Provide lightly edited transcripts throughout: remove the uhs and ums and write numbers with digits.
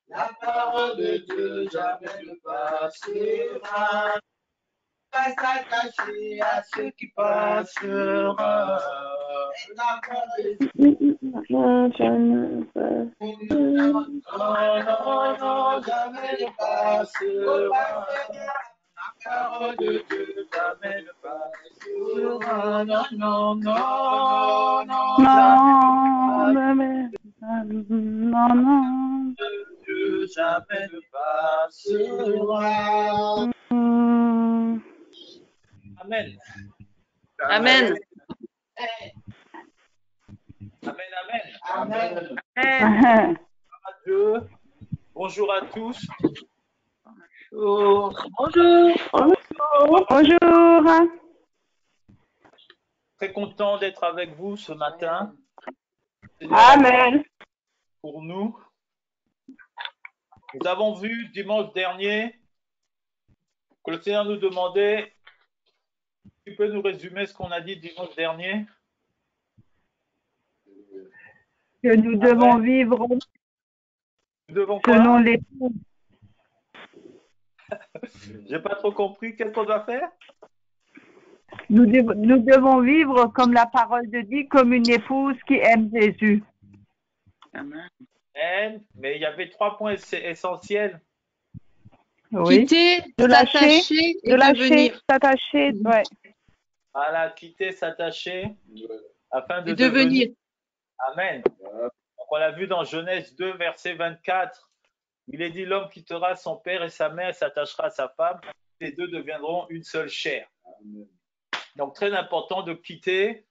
La parole de Dieu jamais ne passera. Pas s'attacher à ce qui passera. La parole de Dieu, non, jamais ne passera. La parole de Dieu jamais ne passera. Non, non, non, non, jamais. Non, non. Dieu jamais ne passera. Amen. Amen. Amen, amen. Amen. Amen. Dieu. Bonjour à tous. Bonjour. Bonjour. Bonjour. Très content d'être avec vous ce matin. Amen. Pour nous. Nous avons vu dimanche dernier que le Seigneur nous demandait, tu peux nous résumer ce qu'on a dit dimanche dernier? Que nous devons vivre selon les... J'ai pas trop compris. Qu'est-ce qu'on doit faire? Nous devons vivre comme la parole de Dieu, comme une épouse qui aime Jésus. Amen. Mais il y avait 3 points essentiels. Oui. Quitter, de s'attacher et devenir. S'attacher, ouais. Voilà, quitter, s'attacher, afin de devenir. Amen. Donc on l'a vu dans Genèse 2, verset 24. Il est dit, l'homme quittera son père et sa mère, s'attachera à sa femme. Les deux deviendront une seule chair. Amen. Donc très important de quitter,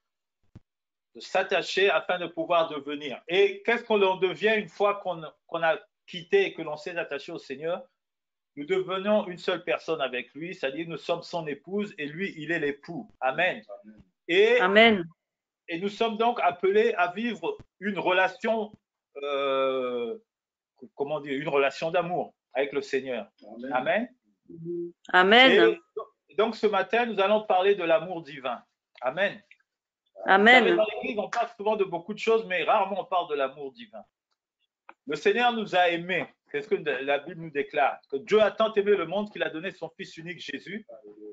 de s'attacher afin de pouvoir devenir. Et qu'est-ce qu'on devient une fois qu'on a quitté et que l'on s'est attaché au Seigneur? Nous devenons une seule personne avec lui, c'est-à-dire nous sommes son épouse et lui, il est l'époux. Amen. Amen. Et nous sommes donc appelés à vivre une relation, une relation d'amour avec le Seigneur. Amen. Amen. Et donc ce matin, nous allons parler de l'amour divin. Amen. Amen. Vous savez, dans l'Église, on parle souvent de beaucoup de choses, mais rarement on parle de l'amour divin. Le Seigneur nous a aimés. C'est ce que la Bible nous déclare. Que Dieu a tant aimé le monde qu'il a donné son Fils unique Jésus,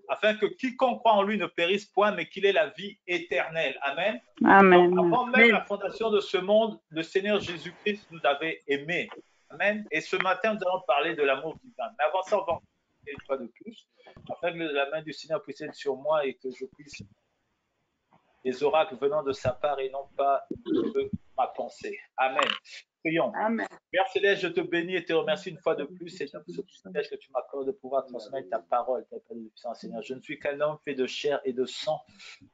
afin que quiconque croit en lui ne périsse point, mais qu'il ait la vie éternelle. Amen. Amen. Donc, avant même la fondation de ce monde, le Seigneur Jésus-Christ nous avait aimés. Amen. Et ce matin, nous allons parler de l'amour divin. Mais avant ça, on va en parler une fois de plus, afin que la main du Seigneur puisse être sur moi et que je puisse les oracles venant de sa part et non pas de ma pensée. Amen. Prions. Amen. Père Céleste, je te bénis et te remercie une fois de plus, Seigneur, pour ce privilège que tu m'accordes de pouvoir transmettre ta parole, ta parole de puissance, Seigneur. Je ne suis qu'un homme fait de chair et de sang,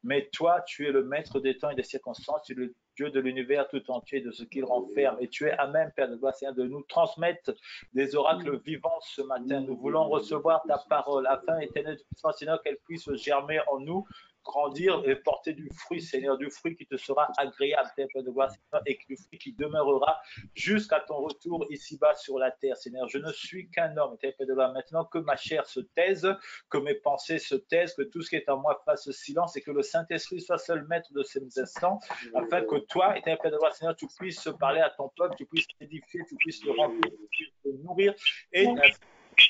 mais toi, tu es le maître des temps et des circonstances, tu es le Dieu de l'univers tout entier, de ce qu'il renferme, et tu es à même, Père de gloire, Seigneur, de nous transmettre des oracles vivants ce matin. Nous voulons recevoir ta parole, afin, éternel de puissance, Seigneur, qu'elle puisse germer en nous, grandir et porter du fruit, Seigneur, du fruit qui te sera agréable, Père de gloire, Seigneur, et du fruit qui demeurera jusqu'à ton retour ici-bas sur la terre, Seigneur. Je ne suis qu'un homme, Père de gloire. Maintenant que ma chair se taise, que mes pensées se taisent, que tout ce qui est en moi fasse silence et que le Saint-Esprit soit seul maître de ces instants, afin que toi, Père de gloire, Seigneur, tu puisses parler à ton peuple, tu puisses l'édifier, tu puisses le remplir, tu puisses le nourrir et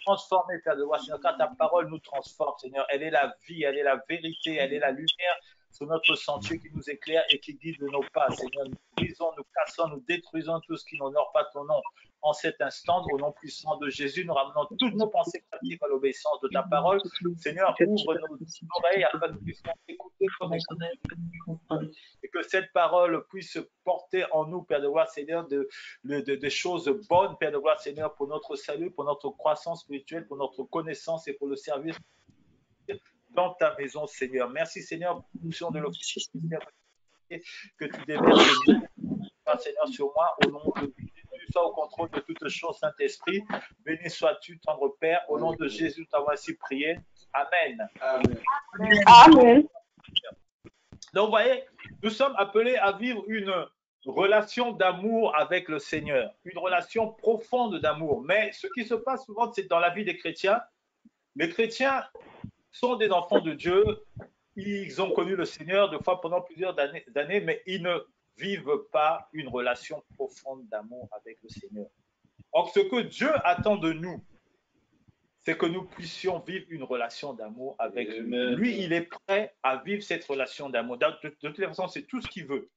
transformer, Père de gloire, Seigneur, car ta parole nous transforme, Seigneur. Elle est la vie, elle est la vérité, elle est la lumière sur notre sentier qui nous éclaire et qui guide nos pas, Seigneur. Nous brisons, nous cassons, nous détruisons tout ce qui n'honore pas ton nom. En cet instant, au nom puissant de Jésus, nous ramenons toutes nos pensées captives à l'obéissance de ta parole. Seigneur, ouvre nos oreilles afin que nous puissions écouter comme et que cette parole puisse porter en nous, Père de gloire, Seigneur, des choses bonnes, Père de gloire, Seigneur, pour notre salut, pour notre croissance spirituelle, pour notre connaissance et pour le service dans ta maison, Seigneur. Merci, Seigneur, pour l'onction de l'office, que tu déverses, Seigneur, sur moi, au nom de Jésus, sois au contrôle de toutes choses, Saint-Esprit. Béni sois-tu, tendre Père, au nom de Jésus, nous t'avons ainsi prié. Amen. Amen. Amen. Donc, vous voyez, nous sommes appelés à vivre une relation d'amour avec le Seigneur, une relation profonde d'amour. Mais ce qui se passe souvent, c'est dans la vie des chrétiens. Les chrétiens sont des enfants de Dieu, ils ont connu le Seigneur de fois pendant plusieurs années, mais ils ne vivent pas une relation profonde d'amour avec le Seigneur. Or, ce que Dieu attend de nous, c'est que nous puissions vivre une relation d'amour avec lui. Lui, il est prêt à vivre cette relation d'amour. De toute façon, c'est tout ce qu'il veut.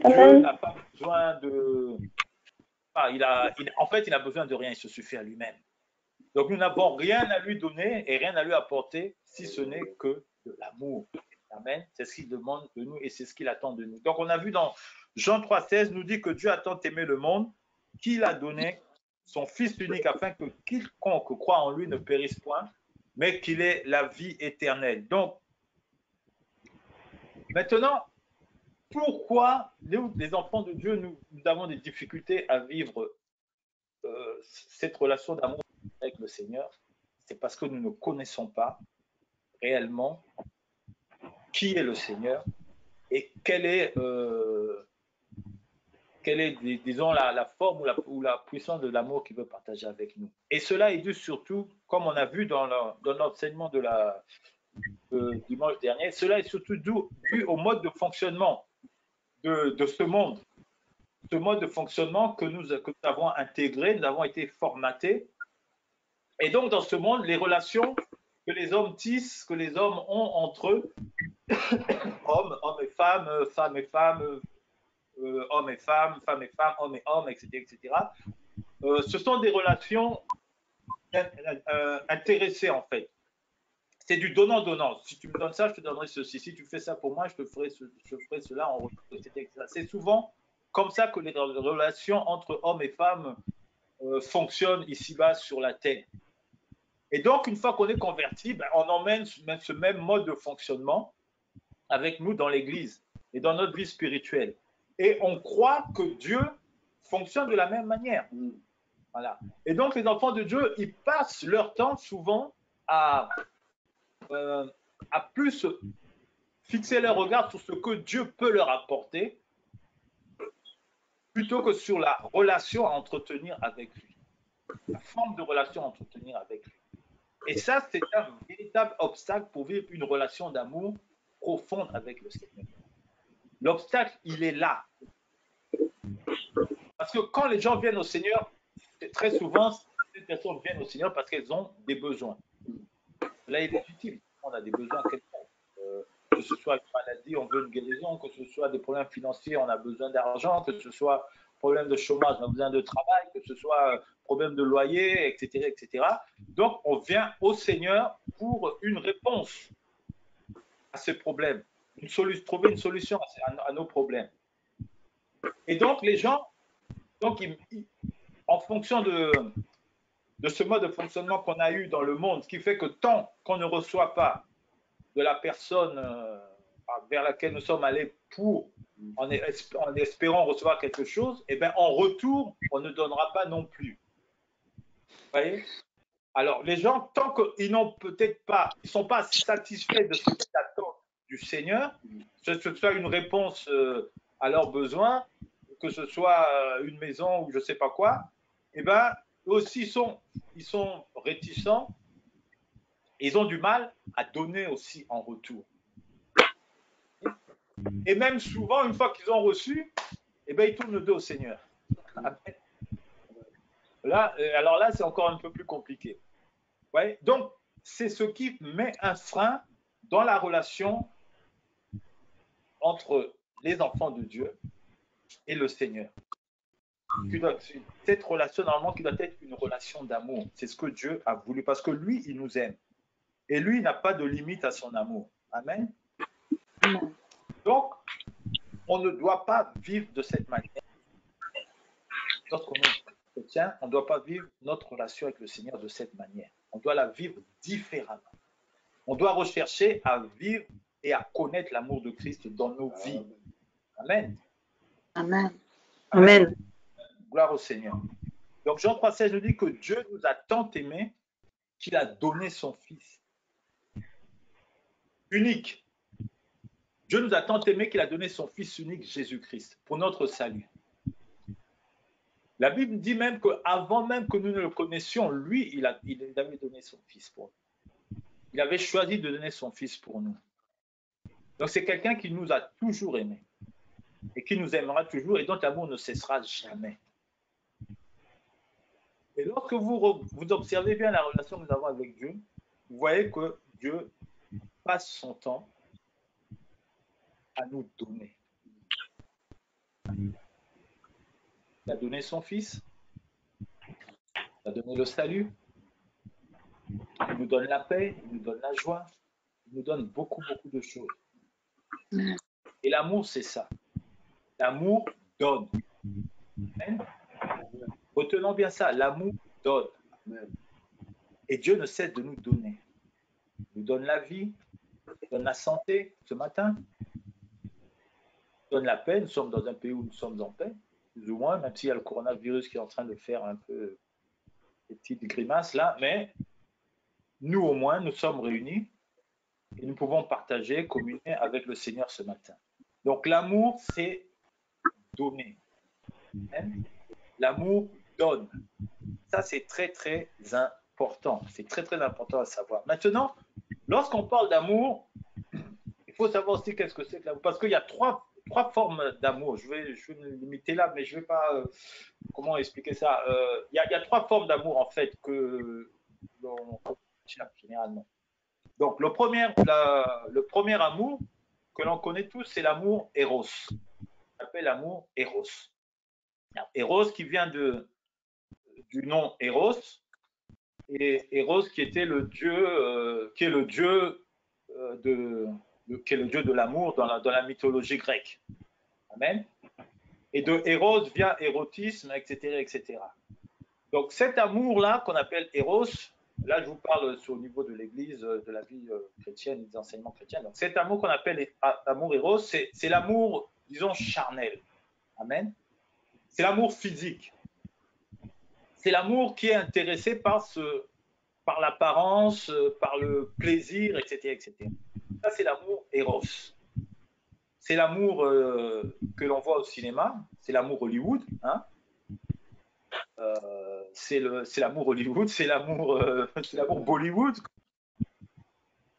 Dieu n'a pas besoin de... en fait, il n'a besoin de rien, il se suffit à lui-même. Donc, nous n'avons rien à lui donner et rien à lui apporter, si ce n'est que de l'amour. Amen. C'est ce qu'il demande de nous et c'est ce qu'il attend de nous. Donc, on a vu dans Jean 3,16, nous dit que Dieu a tant aimé le monde qu'il a donné son Fils unique afin que quiconque croit en lui ne périsse point, mais qu'il ait la vie éternelle. Donc, maintenant, pourquoi nous, les enfants de Dieu, nous avons des difficultés à vivre cette relation d'amour avec le Seigneur? C'est parce que nous ne connaissons pas réellement qui est le Seigneur et quelle est disons, la forme ou la puissance de l'amour qu'il veut partager avec nous. Et cela est dû surtout, comme on a vu dans l'enseignement de dimanche dernier, cela est surtout dû au mode de fonctionnement de ce monde. Ce mode de fonctionnement que nous avons intégré, nous avons été formatés. Et donc, dans ce monde, les relations que les hommes tissent, que les hommes ont entre eux, hommes et femmes, femmes et femmes, hommes et femmes, femmes et femmes, hommes et hommes, etc., etc. Ce sont des relations intéressées, en fait. C'est du donnant-donnant. Si tu me donnes ça, je te donnerai ceci. Si tu fais ça pour moi, je ferai cela en retour, etc. C'est souvent comme ça que les relations entre hommes et femmes fonctionnent ici-bas sur la terre. Et donc, une fois qu'on est converti, on emmène ce même mode de fonctionnement avec nous dans l'Église et dans notre vie spirituelle. Et on croit que Dieu fonctionne de la même manière. Voilà. Et donc, les enfants de Dieu, ils passent leur temps souvent à plus fixer leur regard sur ce que Dieu peut leur apporter plutôt que sur la relation à entretenir avec lui, la forme de relation à entretenir avec lui. Et ça, c'est un véritable obstacle pour vivre une relation d'amour profonde avec le Seigneur. L'obstacle, il est là. Parce que quand les gens viennent au Seigneur, très souvent, ces personnes viennent au Seigneur parce qu'elles ont des besoins. Là, il est légitime. On a des besoins quelconques. Que ce soit une maladie, on veut une guérison, que ce soit des problèmes financiers, on a besoin d'argent, que ce soit problème de chômage, on a besoin de travail, que ce soit problème de loyer, etc., etc. Donc, on vient au Seigneur pour une réponse à ces problèmes, trouver une solution à nos problèmes. Et donc, les gens, en fonction de ce mode de fonctionnement qu'on a eu dans le monde, ce qui fait que tant qu'on ne reçoit pas de la personne vers laquelle nous sommes allés en espérant recevoir quelque chose, et bien en retour, on ne donnera pas non plus. Vous voyez? Alors, les gens, tant qu'ils n'ont peut-être pas, ils ne sont pas satisfaits de ce qu'ils attendent du Seigneur, que ce soit une réponse à leurs besoins, que ce soit une maison ou je ne sais pas quoi, et bien, eux aussi, ils sont réticents, ils ont du mal à donner aussi en retour. Et même souvent, une fois qu'ils ont reçu, eh bien, ils tournent le dos au Seigneur. Alors là, c'est encore un peu plus compliqué. Ouais? Donc, c'est ce qui met un frein dans la relation entre les enfants de Dieu et le Seigneur. Cette relation, normalement, qui doit être une relation d'amour. C'est ce que Dieu a voulu, parce que lui, il nous aime. Et lui, il n'a pas de limite à son amour. Amen. Donc, on ne doit pas vivre de cette manière. Lorsqu'on est chrétien, on ne doit pas vivre notre relation avec le Seigneur de cette manière. On doit la vivre différemment. On doit rechercher à vivre et à connaître l'amour de Christ dans nos vies. Amen. Amen. Amen. Gloire au Seigneur. Donc Jean 3,16 nous dit que Dieu nous a tant aimés qu'il a donné son Fils unique. Dieu nous a tant aimés qu'il a donné son Fils unique, Jésus-Christ, pour notre salut. La Bible dit même qu'avant même que nous ne le connaissions, lui, il avait donné son Fils pour nous. Il avait choisi de donner son Fils pour nous. Donc, c'est quelqu'un qui nous a toujours aimés et qui nous aimera toujours et dont l'amour ne cessera jamais. Et lorsque vous observez bien la relation que nous avons avec Dieu, vous voyez que Dieu passe son temps à nous donner. Il a donné son Fils, il a donné le salut, il nous donne la paix, il nous donne la joie, il nous donne beaucoup, beaucoup de choses. Et l'amour, c'est ça. L'amour donne. Amen. Retenons bien ça, l'amour donne. Et Dieu ne cesse de nous donner. Il nous donne la vie, il nous donne la santé ce matin, il nous donne la paix. Nous sommes dans un pays où nous sommes en paix, plus ou moins, même s'il y a le coronavirus qui est en train de faire un peu des petites grimaces là, mais nous au moins, nous sommes réunis et nous pouvons partager, communier avec le Seigneur ce matin. Donc l'amour, c'est donner. L'amour donne. Ça, c'est très, très important. C'est très, très important à savoir. Maintenant, lorsqu'on parle d'amour, il faut savoir aussi qu'est-ce que c'est que l'amour. Parce qu'il y a trois formes d'amour. Je vais me limiter là, mais je ne vais pas... comment expliquer ça? Il y a trois formes d'amour, en fait, que l'on cherche généralement. Donc, le premier amour que l'on connaît tous, c'est l'amour Eros. On appelle l'amour Eros. Eros qui vient du nom Eros, et Eros qui était le dieu, qui est le dieu de l'amour dans la mythologie grecque. Amen. Et de Eros vient érotisme, etc., etc. Donc cet amour-là qu'on appelle Eros, là je vous parle au niveau de l'Église, de la vie chrétienne, des enseignements chrétiens. Donc cet amour qu'on appelle amour Eros, c'est l'amour, disons, charnel. Amen. C'est l'amour physique. C'est l'amour qui est intéressé par l'apparence, par le plaisir, etc., etc. Ça, c'est l'amour Eros. C'est l'amour que l'on voit au cinéma, c'est l'amour Hollywood. Hein. C'est l'amour Hollywood, c'est l'amour Bollywood.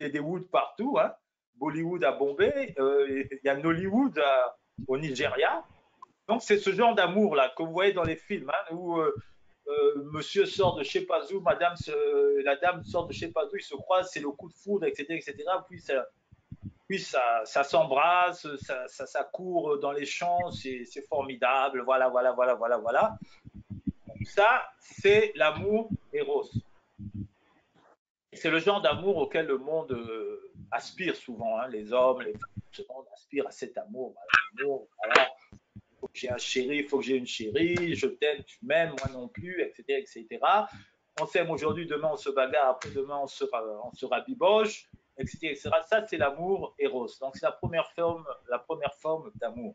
Il y a des Wood partout. Hein. Bollywood à Bombay, il y a Nollywood au Nigeria. Donc, c'est ce genre d'amour-là que vous voyez dans les films, hein, où monsieur sort de je sais pas où, la dame sort de je sais pas où, ils se croisent, c'est le coup de foudre, etc., etc. Puis ça s'embrasse, ça court dans les champs, c'est formidable, voilà. Ça, c'est l'amour Eros. C'est le genre d'amour auquel le monde aspire souvent, hein, les hommes, les femmes, ce monde aspire à cet amour. Voilà. Il faut que j'ai un chéri, il faut que j'ai une chérie, je t'aime, tu m'aimes, moi non plus, etc., etc. On s'aime aujourd'hui, demain on se bagarre, après demain on se rabiboche, etc., etc. Ça, c'est l'amour Eros. Donc, c'est la première forme d'amour.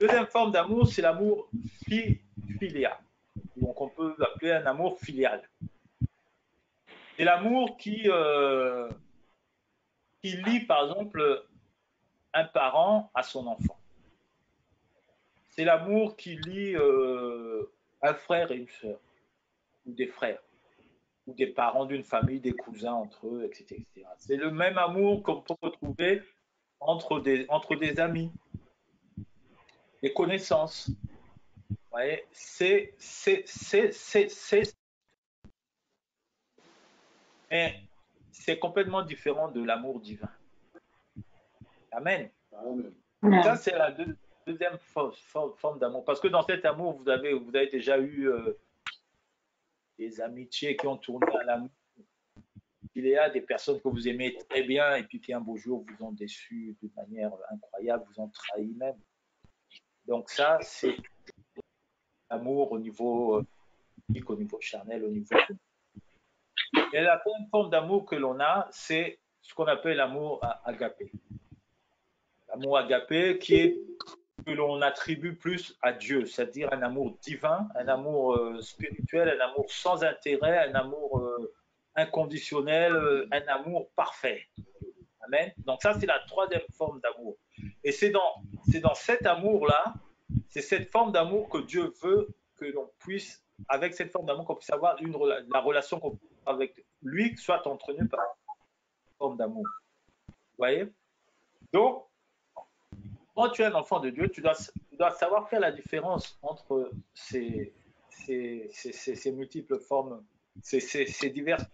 Deuxième forme d'amour, c'est l'amour philia. Donc, on peut l'appeler un amour filial. C'est l'amour qui lie, par exemple, un parent à son enfant. C'est l'amour qui lie un frère et une sœur, ou des frères, ou des parents d'une famille, des cousins entre eux, etc., etc. C'est le même amour qu'on peut retrouver entre des amis, des connaissances. Vous voyez, mais c'est complètement différent de l'amour divin. Amen. Amen. Ça, c'est la deuxième forme d'amour. Parce que dans cet amour, vous avez déjà eu des amitiés qui ont tourné à l'amour. Il y a des personnes que vous aimez très bien et puis qui un beau jour vous ont déçu de manière incroyable, vous ont trahi même. Donc ça, c'est l'amour au niveau charnel, au niveau... Et la troisième forme d'amour que l'on a, c'est ce qu'on appelle l'amour agapé. L'amour agapé que l'on attribue plus à Dieu, c'est-à-dire un amour divin, un amour spirituel, un amour sans intérêt, un amour inconditionnel, un amour parfait. Amen. Donc ça, c'est la troisième forme d'amour. Et c'est dans cet amour-là, c'est cette forme d'amour que Dieu veut que l'on puisse, avec cette forme d'amour, qu'on puisse avoir la relation avec lui soit entraînée par une forme d'amour. Vous voyez? Donc, quand tu es un enfant de Dieu, tu dois savoir faire la différence entre ces multiples formes, ces divers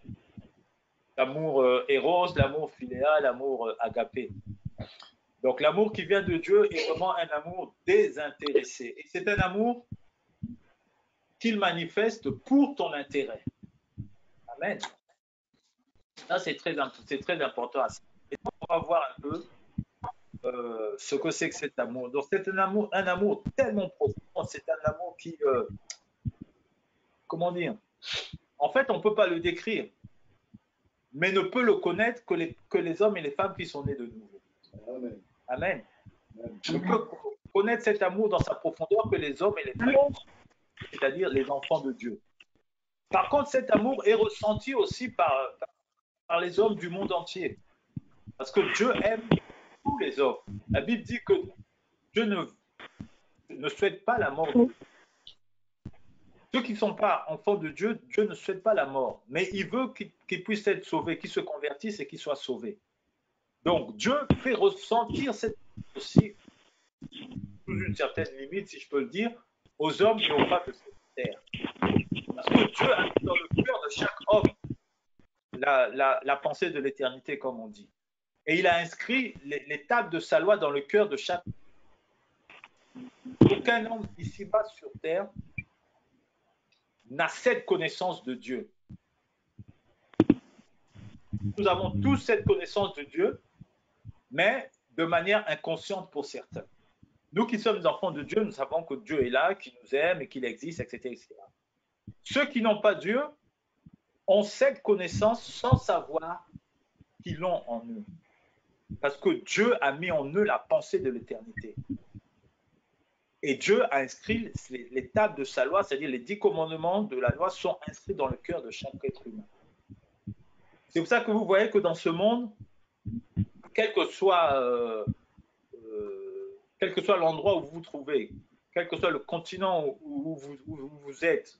l'amour éros, l'amour philéa, l'amour agapé. Donc l'amour qui vient de Dieu est vraiment un amour désintéressé. Et c'est un amour qu'il manifeste pour ton intérêt. Amen. Ça, c'est très important à ça. Et donc, on va voir un peu ce que c'est que cet amour. Donc c'est un amour tellement profond, c'est un amour qui, comment dire, en fait, on ne peut pas le décrire, mais ne peut le connaître que les hommes et les femmes qui sont nés de nouveau. Amen. Amen. Je peux connaître cet amour dans sa profondeur que les hommes et les femmes, c'est-à-dire les enfants de Dieu. Par contre, cet amour est ressenti aussi par les hommes du monde entier. Parce que Dieu aime tous les hommes. La Bible dit que Dieu ne souhaite pas la mort. Ceux qui ne sont pas enfants de Dieu, Dieu ne souhaite pas la mort. Mais il veut qu'ils puissent être sauvés, qu'ils se convertissent et qu'ils soient sauvés. Donc, Dieu fait ressentir cette aussi, sous une certaine limite, si je peux le dire, aux hommes et aux femmes de cette terre. Parce que Dieu a mis dans le cœur de chaque homme la pensée de l'éternité, comme on dit. Et il a inscrit les tables de sa loi dans le cœur de chaque homme. Aucun homme ici-bas sur terre n'a cette connaissance de Dieu. Nous avons tous cette connaissance de Dieu, mais de manière inconsciente pour certains. Nous qui sommes enfants de Dieu, nous savons que Dieu est là, qu'il nous aime et qu'il existe, etc., etc. Ceux qui n'ont pas Dieu ont cette connaissance sans savoir qu'ils l'ont en eux. Parce que Dieu a mis en eux la pensée de l'éternité. Et Dieu a inscrit les tables de sa loi, c'est-à-dire les 10 commandements de la loi sont inscrits dans le cœur de chaque être humain. C'est pour ça que vous voyez que dans ce monde, quel que soit l'endroit où vous vous trouvez, quel que soit le continent où vous êtes,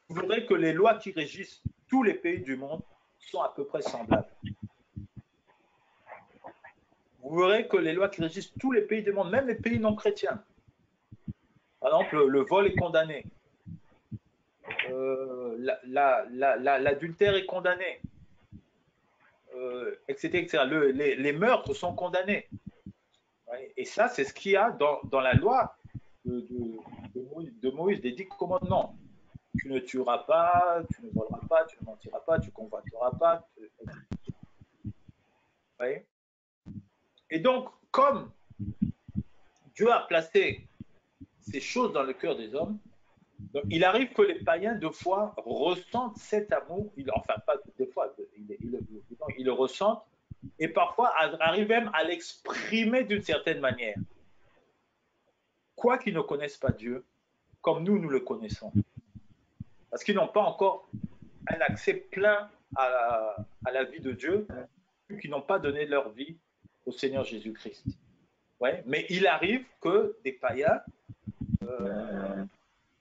vous verrez que les lois qui régissent tous les pays du monde sont à peu près semblables. Vous verrez que les lois qui régissent tous les pays du monde, même les pays non chrétiens, par exemple, le vol est condamné, l'adultère est condamné, etc. etc. Les meurtres sont condamnés. Et ça, c'est ce qu'il y a dans la loi de Moïse, des 10 commandements. Tu ne tueras pas, tu ne voleras pas, tu ne mentiras pas, tu ne convoiteras pas. Ouais. Et donc, comme Dieu a placé ces choses dans le cœur des hommes, donc il arrive que les païens, deux fois, ressentent cet amour, enfin pas des fois, ils le ressentent, et parfois arrivent même à l'exprimer d'une certaine manière. Quoi qu'ils ne connaissent pas Dieu, comme nous le connaissons. Parce qu'ils n'ont pas encore un accès plein à la vie de Dieu, qui n'ont pas donné leur vie au Seigneur Jésus-Christ. Ouais, mais il arrive que des païens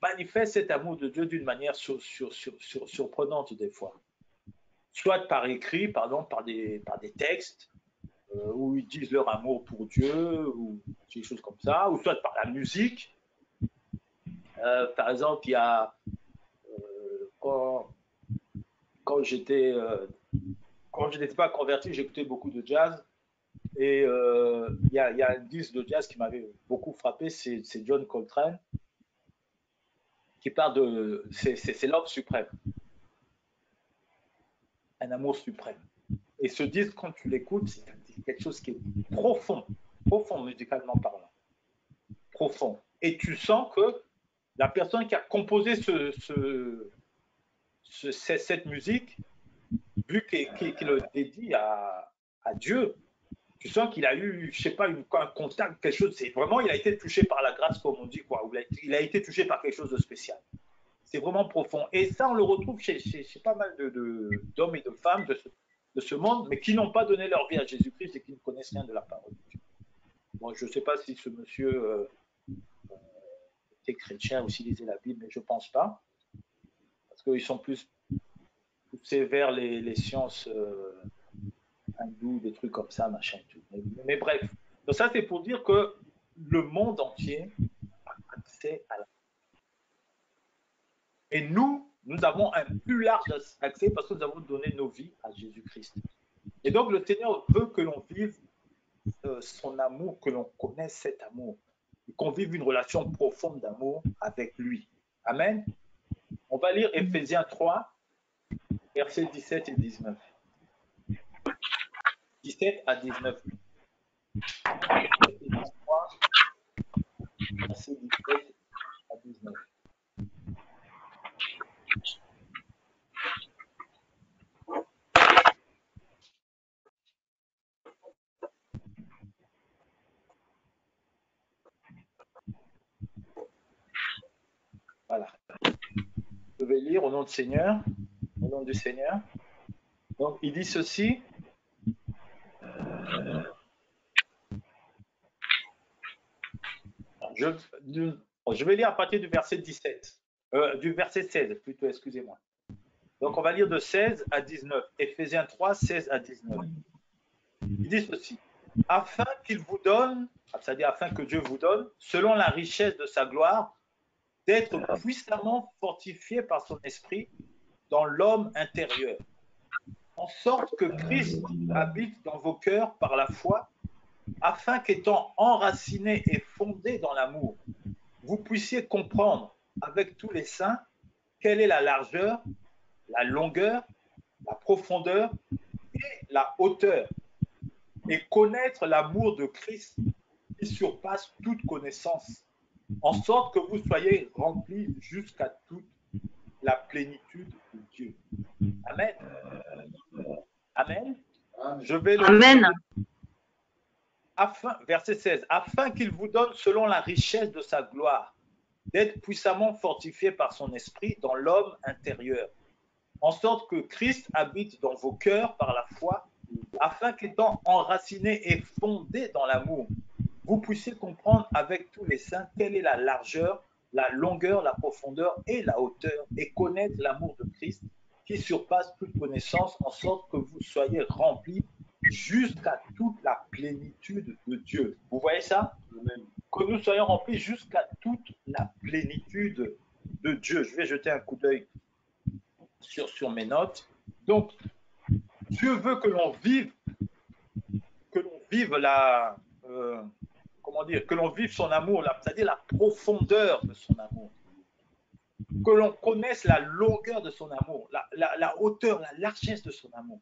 manifestent cet amour de Dieu d'une manière surprenante des fois. Soit par écrit, pardon, par des textes, où ils disent leur amour pour Dieu, ou des choses comme ça, ou soit par la musique. Par exemple, il y a quand je n'étais pas converti, j'écoutais beaucoup de jazz. Et il y a un disque de jazz qui m'avait beaucoup frappé, c'est John Coltrane, qui parle de... C'est l'homme suprême. Un amour suprême. Et ce disque, quand tu l'écoutes, c'est quelque chose qui est profond musicalement parlant. Profond. Et tu sens que la personne qui a composé cette musique, vu qu'il le dédie à Dieu, tu sens qu'il a eu, je sais pas, un contact, quelque chose. C'est vraiment, il a été touché par la grâce, comme on dit, quoi. Il a été touché par quelque chose de spécial. C'est vraiment profond. Et ça, on le retrouve chez pas mal d'hommes et de femmes de ce monde, mais qui n'ont pas donné leur vie à Jésus-Christ et qui ne connaissent rien de la parole de Dieu. Bon, je ne sais pas si ce monsieur était chrétien ou s'il lisait la Bible, mais je ne pense pas. Parce qu'ils sont plus poussés vers les sciences hindous, des trucs comme ça, machin et tout. Mais bref, donc ça c'est pour dire que le monde entier a accès à la... Et nous avons un plus large accès parce que nous avons donné nos vies à Jésus-Christ. Et donc le Seigneur veut que l'on vive son amour, que l'on connaisse cet amour, qu'on vive une relation profonde d'amour avec lui. Amen. On va lire Éphésiens 3, versets 17 et 19. 17 à 19. Éphésiens 3, versets 17 à 19. Voilà. Je vais lire au nom du Seigneur. Au nom du Seigneur. Donc, il dit ceci. Je vais lire à partir du verset 17. Du verset 16, plutôt, excusez-moi. Donc, on va lire de 16 à 19. Éphésiens 3, 16 à 19. Il dit ceci. Afin qu'il vous donne, c'est-à-dire afin que Dieu vous donne, selon la richesse de sa gloire, d'être puissamment fortifié par son esprit dans l'homme intérieur, en sorte que Christ habite dans vos cœurs par la foi, afin qu'étant enraciné et fondé dans l'amour, vous puissiez comprendre avec tous les saints quelle est la largeur, la longueur, la profondeur et la hauteur, et connaître l'amour de Christ qui surpasse toute connaissance, en sorte que vous soyez remplis jusqu'à toute la plénitude de Dieu. Amen. Amen. Je vais le Amen. Verset 16. Afin qu'il vous donne selon la richesse de sa gloire, d'être puissamment fortifié par son esprit dans l'homme intérieur, en sorte que Christ habite dans vos cœurs par la foi, afin qu'étant enraciné et fondé dans l'amour, vous puissiez comprendre avec tous les saints quelle est la largeur, la longueur, la profondeur et la hauteur, et connaître l'amour de Christ qui surpasse toute connaissance, en sorte que vous soyez remplis jusqu'à toute la plénitude de Dieu. Vous voyez ça? Que nous soyons remplis jusqu'à toute la plénitude de Dieu. Je vais jeter un coup d'œil sur mes notes. Donc, Dieu veut que l'on vive la... comment dire, que l'on vive son amour, c'est-à-dire la profondeur de son amour, que l'on connaisse la longueur de son amour, la hauteur, la largesse de son amour.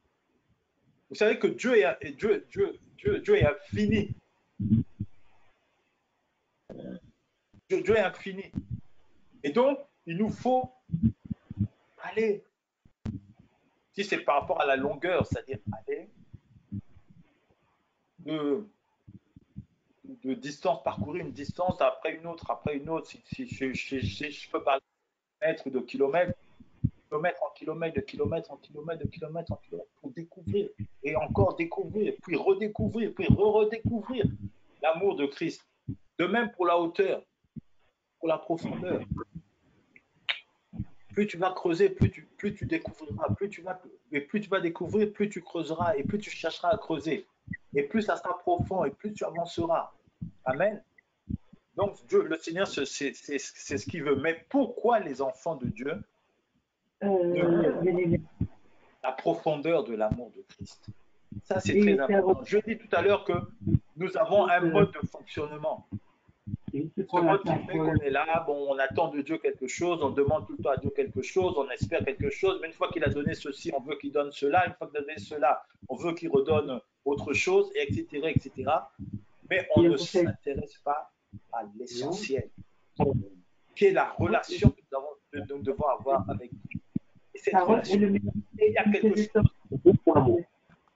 Vous savez que Dieu est infini. Dieu est infini. Et donc, il nous faut aller, si c'est par rapport à la longueur, c'est-à-dire aller de distance, parcourir une distance après une autre, si je peux parler de mètres ou de kilomètres, kilomètre en kilomètre, de kilomètre en kilomètre, de kilomètre en kilomètre, pour découvrir, et encore découvrir, puis redécouvrir, puis redécouvrir l'amour de Christ. De même pour la hauteur, pour la profondeur. Plus tu vas creuser, plus tu découvriras, plus tu vas découvrir, plus tu creuseras, et plus tu chercheras à creuser. Et plus ça sera profond, et plus tu avanceras. Amen. Donc, Dieu, le Seigneur, c'est ce qu'il veut. Mais pourquoi les enfants de Dieu la profondeur de l'amour de Christ? Ça, c'est très important. Je dis tout à l'heure que nous avons un mode de fonctionnement. Ce mode qui fait qu'on est là, bon, on attend de Dieu quelque chose, on demande tout le temps à Dieu quelque chose, on espère quelque chose, mais une fois qu'il a donné ceci, on veut qu'il donne cela, une fois qu'il a donné cela, on veut qu'il redonne autre chose, etc., etc. Mais on ne s'intéresse pas à l'essentiel, qui est la relation que nous devons avoir avec Dieu. Et cette relation, il y a quelque chose, il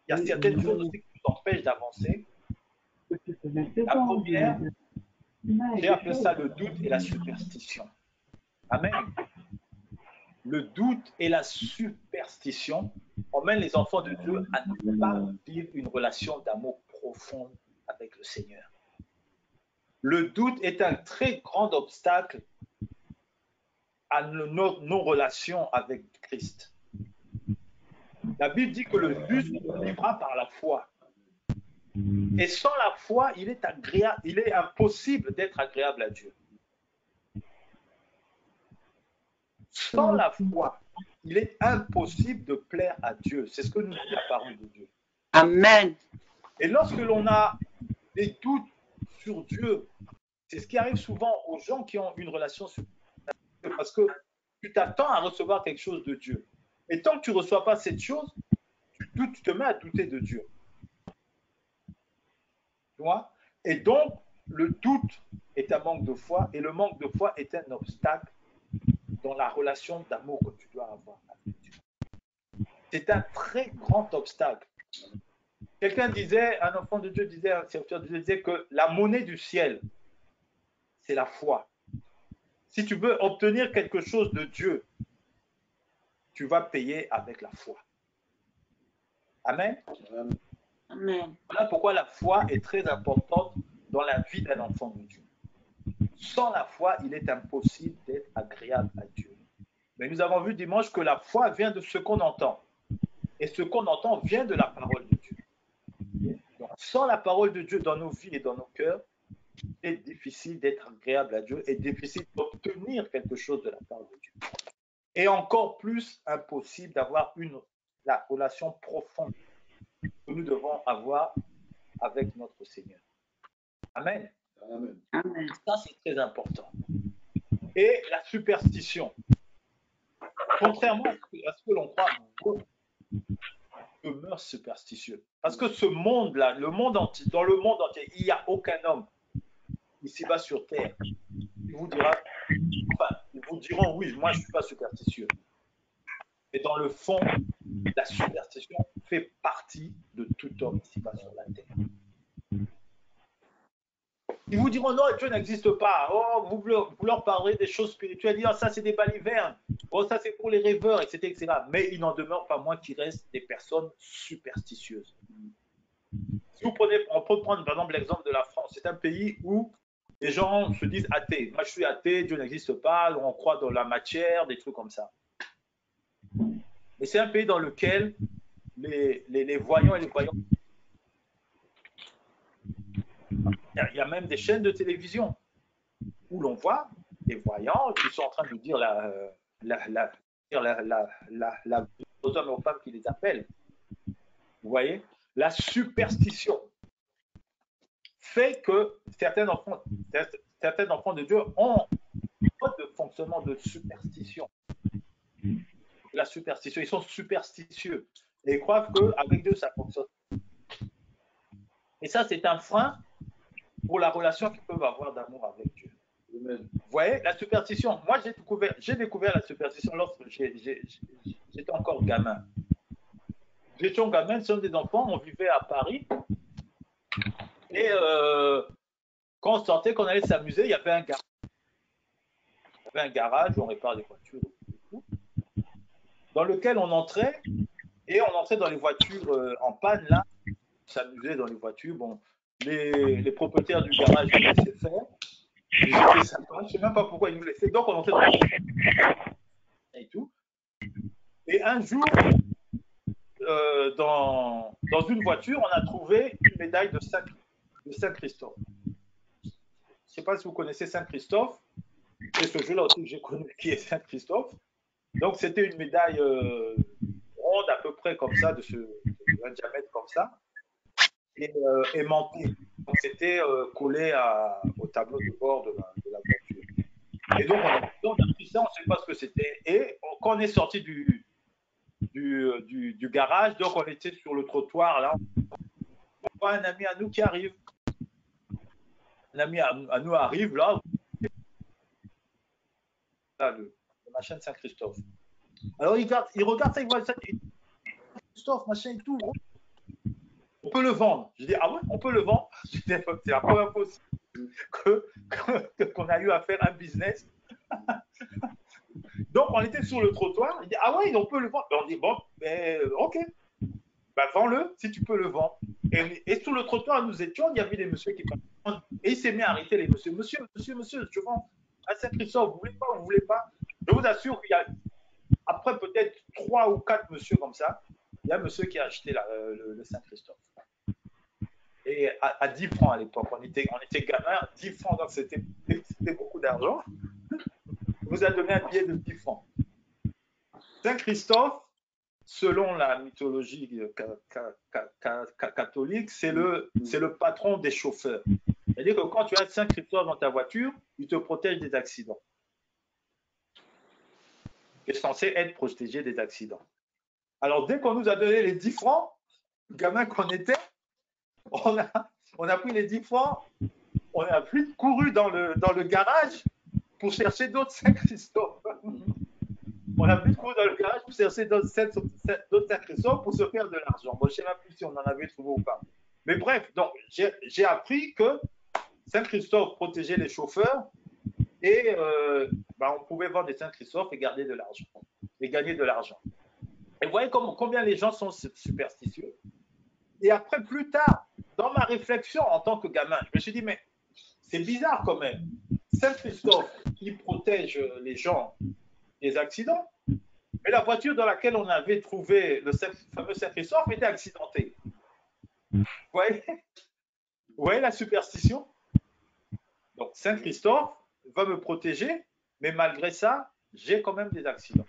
y a certaines choses aussi qui nous empêchent d'avancer. La première, j'ai appelé ça le doute et la superstition. Amen. Le doute et la superstition emmènent les enfants de Dieu à ne pas vivre une relation d'amour profonde avec le Seigneur. Le doute est un très grand obstacle à nos relations avec Christ. La Bible dit que le juste vivra par la foi. Et sans la foi, il est impossible d'être agréable à Dieu. Sans la foi, il est impossible de plaire à Dieu. C'est ce que nous dit la parole de Dieu. Amen. Et lorsque l'on a des doutes sur Dieu, c'est ce qui arrive souvent aux gens qui ont une relation sur Dieu, parce que tu t'attends à recevoir quelque chose de Dieu. Et tant que tu ne reçois pas cette chose, tu te mets à douter de Dieu. Tu vois? Et donc, le doute est un manque de foi, et le manque de foi est un obstacle dans la relation d'amour que tu dois avoir avec Dieu. C'est un très grand obstacle. Quelqu'un disait, un enfant de Dieu disait, un serviteur de Dieu disait que la monnaie du ciel, c'est la foi. Si tu veux obtenir quelque chose de Dieu, tu vas payer avec la foi. Amen. Amen. Voilà pourquoi la foi est très importante dans la vie d'un enfant de Dieu. Sans la foi, il est impossible d'être agréable à Dieu. Mais nous avons vu dimanche que la foi vient de ce qu'on entend. Et ce qu'on entend vient de la parole de Dieu. Donc, sans la parole de Dieu dans nos vies et dans nos cœurs, c'est difficile d'être agréable à Dieu et difficile d'obtenir quelque chose de la part de Dieu. Et encore plus impossible d'avoir la relation profonde que nous devons avoir avec notre Seigneur. Amen. Amen. Ça, c'est très important. Et la superstition. Contrairement à ce que l'on croit, beaucoup demeurent superstitieux. Parce que ce monde-là, le monde entier, dans le monde entier, il n'y a aucun homme ici-bas sur terre qui vous dira, enfin, ils vous diront, oui, moi, je ne suis pas superstitieux. Mais dans le fond, la superstition fait partie de tout homme ici-bas sur la terre. Ils vous diront non, Dieu n'existe pas. Oh, vous leur parlerez des choses spirituelles. Ils disent, oh, ça c'est des balivernes. Oh, ça c'est pour les rêveurs, etc., etc. Mais il n'en demeure pas moins qu'il reste des personnes superstitieuses. Si vous prenez, on peut prendre par exemple l'exemple de la France. C'est un pays où les gens se disent athées. Moi je suis athée, Dieu n'existe pas, on croit dans la matière, des trucs comme ça. Mais c'est un pays dans lequel les voyants et les croyants, il y a même des chaînes de télévision où l'on voit des voyants qui sont en train de dire aux hommes et aux femmes qui les appellent. Vous voyez, la superstition fait que certains enfants de Dieu ont un mode de fonctionnement de superstition. La superstition, ils sont superstitieux et ils croient qu'avec Dieu ça fonctionne. Et ça, c'est un frein pour la relation qu'ils peuvent avoir d'amour avec Dieu. Vous voyez, la superstition, moi j'ai découvert la superstition lorsque j'étais encore gamin. J'étais gamin, nous sommes des enfants, on vivait à Paris. Et quand on sortait, quand on allait s'amuser, il y avait un garage. Il y avait un garage où on répare des voitures et tout, dans lequel on entrait, et on entrait dans les voitures en panne, là, on s'amusait dans les voitures. Bon, les propriétaires du garage nous laissaient faire. Ils étaient sympas, je ne sais même pas pourquoi ils nous laissaient. Donc on entrait dans les voitures et tout. Et un jour, dans une voiture, on a trouvé une médaille de Saint-Christophe. Je ne sais pas si vous connaissez Saint-Christophe. C'est ce jeu-là aussi que j'ai connu qui est Saint-Christophe. Donc, c'était une médaille ronde à peu près comme ça, un diamètre comme ça, et aimantée. Donc, c'était collé au tableau de bord de la voiture. Et donc, on a pris ça, on ne sait pas ce que c'était. Et quand on est sorti du garage, donc on était sur le trottoir, là, on voit un ami à nous qui arrive. Un ami à nous arrive, là, le machin de Saint-Christophe. Alors il regarde ça, il voit ça, Saint-Christophe, machin et tout. On peut le vendre. Je dis, ah ouais, on peut le vendre. C'est la première fois qu'on a eu à faire un business. Donc on était sur le trottoir, il dit, ah ouais, on peut le vendre. On dit, bon, ok, bah, vends-le si tu peux le vendre. Et sur le trottoir, nous étions, il y avait des messieurs qui parlaient. Et il s'est mis à arrêter les messieurs. Monsieur, je vends à Saint-Christophe, vous voulez pas? Je vous assure qu'il y a, après peut-être 3 ou 4 messieurs comme ça, il y a un monsieur qui a acheté le Saint-Christophe. Et à 10 francs à l'époque, on était gamin, 10 francs, donc c'était beaucoup d'argent. Il nous a donné un billet de 10 francs. Saint-Christophe, selon la mythologie catholique, c'est le patron des chauffeurs. C'est-à-dire que quand tu as Saint-Christophe dans ta voiture, il te protège des accidents. Il est censé être protégé des accidents. Alors, dès qu'on nous a donné les 10 francs, gamin qu'on était, on a pris les 10 francs, on a plus couru dans le garage pour chercher d'autres Saint-Christophe. On a plus couru dans le garage pour chercher d'autres Saint-Christophe pour se faire de l'argent. Bon, je ne sais même plus si on en avait trouvé ou pas. Mais bref, donc j'ai appris que Saint-Christophe protégeait les chauffeurs et on pouvait vendre des Saint-Christophe et garder de l'argent et gagner de l'argent. Et vous voyez combien les gens sont superstitieux. Et après, plus tard, dans ma réflexion en tant que gamin, je me suis dit, mais c'est bizarre quand même. Saint-Christophe, il protège les gens des accidents, mais la voiture dans laquelle on avait trouvé le fameux Saint-Christophe était accidentée. Vous voyez la superstition? Donc, Saint-Christophe va me protéger, mais malgré ça, j'ai quand même des accidents.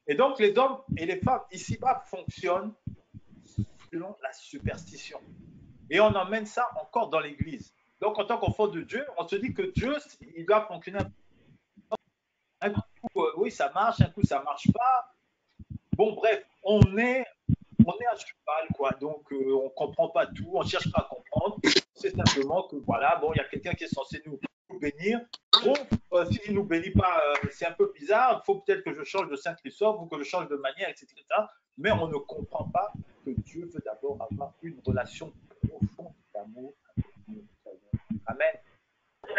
Et donc, les hommes et les femmes ici-bas fonctionnent selon la superstition. Et on emmène ça encore dans l'Église. Donc, en tant qu'enfant de Dieu, on se dit que Dieu, il doit fonctionner un coup, oui, ça marche, un coup, ça ne marche pas. Bon, bref, on est à cheval, quoi. Donc, on ne comprend pas tout, on ne cherche pas à comprendre. C'est simplement que, voilà, bon, il y a quelqu'un qui est censé nous bénir. Bon, s'il ne nous bénit pas, c'est un peu bizarre. Il faut peut-être que je change de Saint-Christophe ou que je change de manière, etc. Mais on ne comprend pas que Dieu veut d'abord avoir une relation profonde d'amour avec nous. Amen.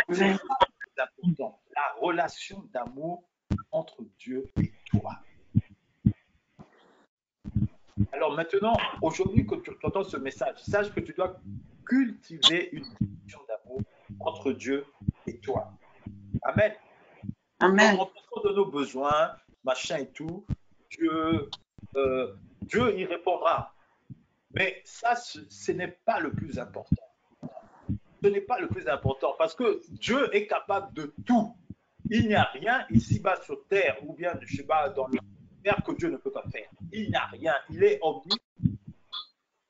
C'est ça le plus important, la relation d'amour entre Dieu et toi. Alors maintenant, aujourd'hui que tu entends ce message, sache que tu dois cultiver une relation d'amour entre Dieu et toi. Amen. Amen. En fonction de nos besoins, machin et tout, Dieu y répondra. Mais ça, ce n'est pas le plus important. Ce n'est pas le plus important parce que Dieu est capable de tout. Il n'y a rien ici-bas sur terre ou bien, je ne sais pas, dans le terre que Dieu ne peut pas faire. Il n'y a rien. Il est omniscient.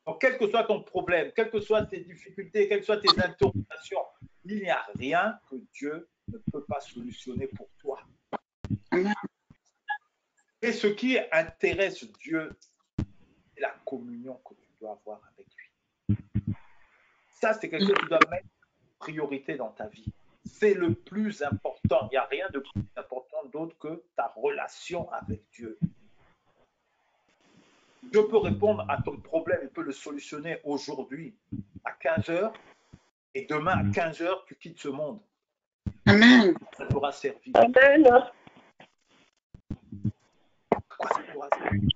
Donc, quel que soit ton problème, quelles que soient tes difficultés, quelles que soient tes interrogations, il n'y a rien que Dieu ne peut pas solutionner pour toi. Et ce qui intéresse Dieu, c'est la communion que tu dois avoir avec lui. Ça, c'est quelque chose que tu dois mettre en priorité dans ta vie. C'est le plus important. Il n'y a rien de plus important d'autre que ta relation avec Dieu. Dieu peut répondre à ton problème, il peut le solutionner aujourd'hui à 15 heures et demain à 15 heures, tu quittes ce monde. Amen. Ça t'aura servi. Amen. Quoi ça t'aura servi?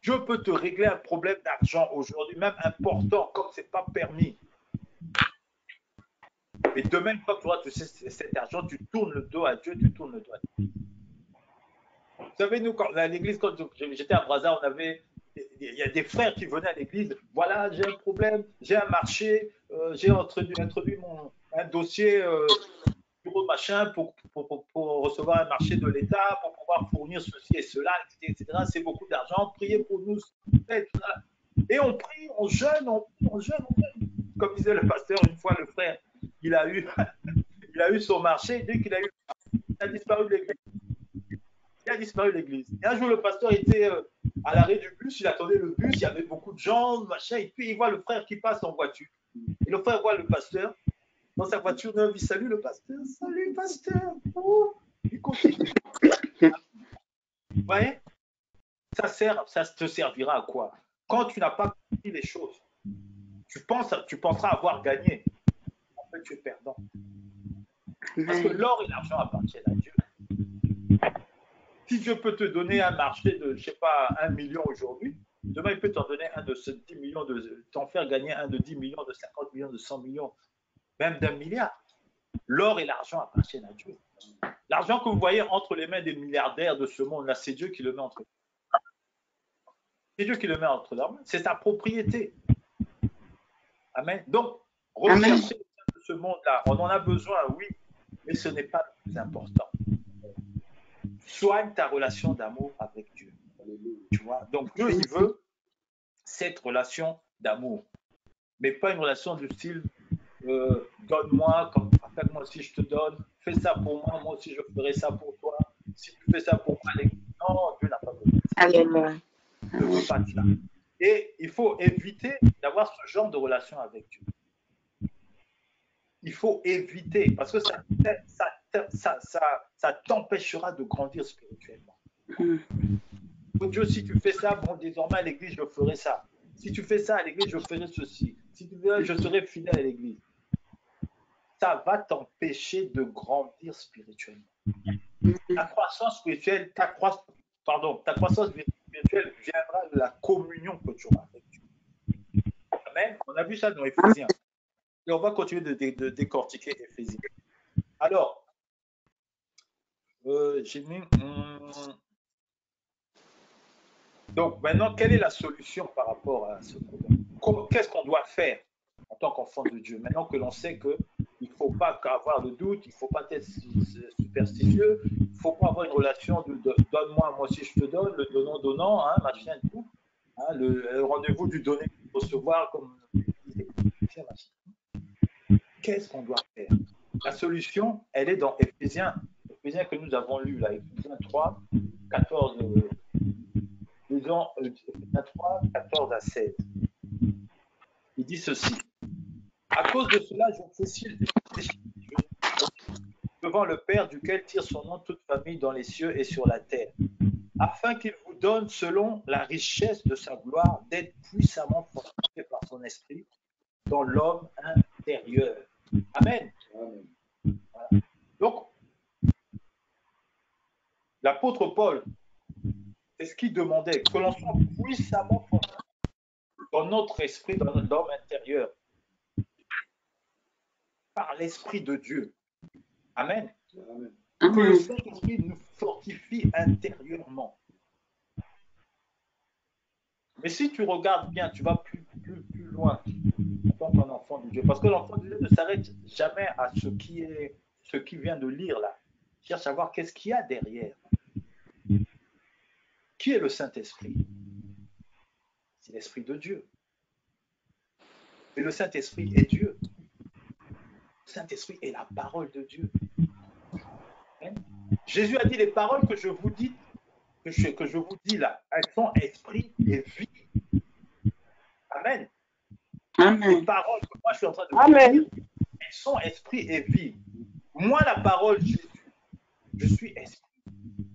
Dieu peut te régler un problème d'argent aujourd'hui, même important, comme ce n'est pas permis. Et demain, une fois que tu auras cet argent, tu tournes le dos à Dieu, tu tournes le dos à Dieu. Vous savez, nous, à l'église, quand j'étais à Brazza, il y a des frères qui venaient à l'église. Voilà, j'ai un problème, j'ai un marché, j'ai introduit un dossier bureau machin pour recevoir un marché de l'État, pour pouvoir fournir ceci et cela, etc. C'est beaucoup d'argent. Priez pour nous. Et on prie, on jeûne, on jeûne. Comme disait le pasteur, une fois, le frère, il a eu son marché. Dès qu'il a eu, il a disparu de l'église. Il a disparu de l'église. Et un jour, le pasteur était à l'arrêt du bus, il attendait le bus, il y avait beaucoup de gens, machin, et puis il voit le frère qui passe en voiture. Et le frère voit le pasteur dans sa voiture neuve, il salue le pasteur. Salut, pasteur. Oh, il continue. Vous voyez? Ça te servira à quoi? Quand tu n'as pas compris les choses, tu penseras avoir gagné. En fait, tu es perdant. Parce que l'or et l'argent appartiennent à Dieu. Si Dieu peut te donner un marché de, je ne sais pas, 1 million aujourd'hui, demain il peut t'en donner un de 10 millions, t'en faire gagner un de 10 millions, de 50 millions, de 100 millions, même d'1 milliard. L'or et l'argent appartiennent à Dieu. L'argent que vous voyez entre les mains des milliardaires de ce monde-là, c'est Dieu qui le met entre C'est Dieu qui le met entre leurs mains. C'est sa propriété. Amen. Donc, rechercher ce monde-là, on en a besoin, oui, mais ce n'est pas le plus important. Soigne ta relation d'amour avec Dieu. Tu vois? Donc, Dieu, il veut cette relation d'amour, mais pas une relation du style donne-moi, comme moi aussi je te donne, fais ça pour moi, moi aussi je ferai ça pour toi. Si tu fais ça pour moi, non, Dieu n'a pas besoin de ça. Alléluia. Il ne veut pas de ça. Et il faut éviter d'avoir ce genre de relation avec Dieu. Il faut éviter, parce que ça t'empêchera de grandir spirituellement. Dieu, si tu fais ça, bon, désormais à l'église, je ferai ça. Si tu fais ça à l'église, je ferai ceci. Si tu veux, je serai fidèle à l'église. Ça va t'empêcher de grandir spirituellement. Ta croissance spirituelle, ta croissance spirituelle viendra de la communion que tu auras avec Dieu. Amen. On a vu ça dans Éphésiens. Et on va continuer de décortiquer Éphésiens. Alors, j'ai mis... Donc, maintenant, quelle est la solution par rapport à ce problème? Qu'est-ce qu'on doit faire en tant qu'enfant de Dieu? Maintenant que l'on sait qu'il ne faut pas avoir de doute, il ne faut pas être superstitieux, il ne faut pas avoir une relation de donne-moi, moi aussi je te donne, le donnant-donnant, hein, machin et tout. Hein, le rendez-vous du donner, du recevoir, comme qu'est-ce qu'on doit faire? La solution, elle est dans Éphésiens que nous avons lu, là, Éphésiens 3, 14, disons, Éphésiens 3, 14 à 16. Il dit ceci. À cause de cela, je fais devant le Père, duquel tire son nom toute famille dans les cieux et sur la terre, afin qu'il vous donne, selon la richesse de sa gloire, d'être puissamment fortifié par son esprit dans l'homme intérieur. Amen. Voilà. Donc, l'apôtre Paul, c'est ce qu'il demandait, que l'on soit puissamment fortifié dans notre esprit, dans notre homme intérieur, par l'Esprit de Dieu. Amen. Que le Saint-Esprit nous fortifie intérieurement. Mais si tu regardes bien, tu vas plus loin en tant qu'un enfant de Dieu. Parce que l'enfant de Dieu ne s'arrête jamais à ce qui vient de lire là. Il cherche à voir qu'est-ce qu'il y a derrière. Qui est le Saint-Esprit? C'est l'Esprit de Dieu. Mais le Saint-Esprit est Dieu. Le Saint-Esprit est la parole de Dieu. Jésus a dit les paroles que je vous dis, que je vous dis là, elles sont esprit et vie. Amen. Les paroles que moi je suis en train de vous dire, elles sont esprit et vie. Moi, la parole Jésus, je suis esprit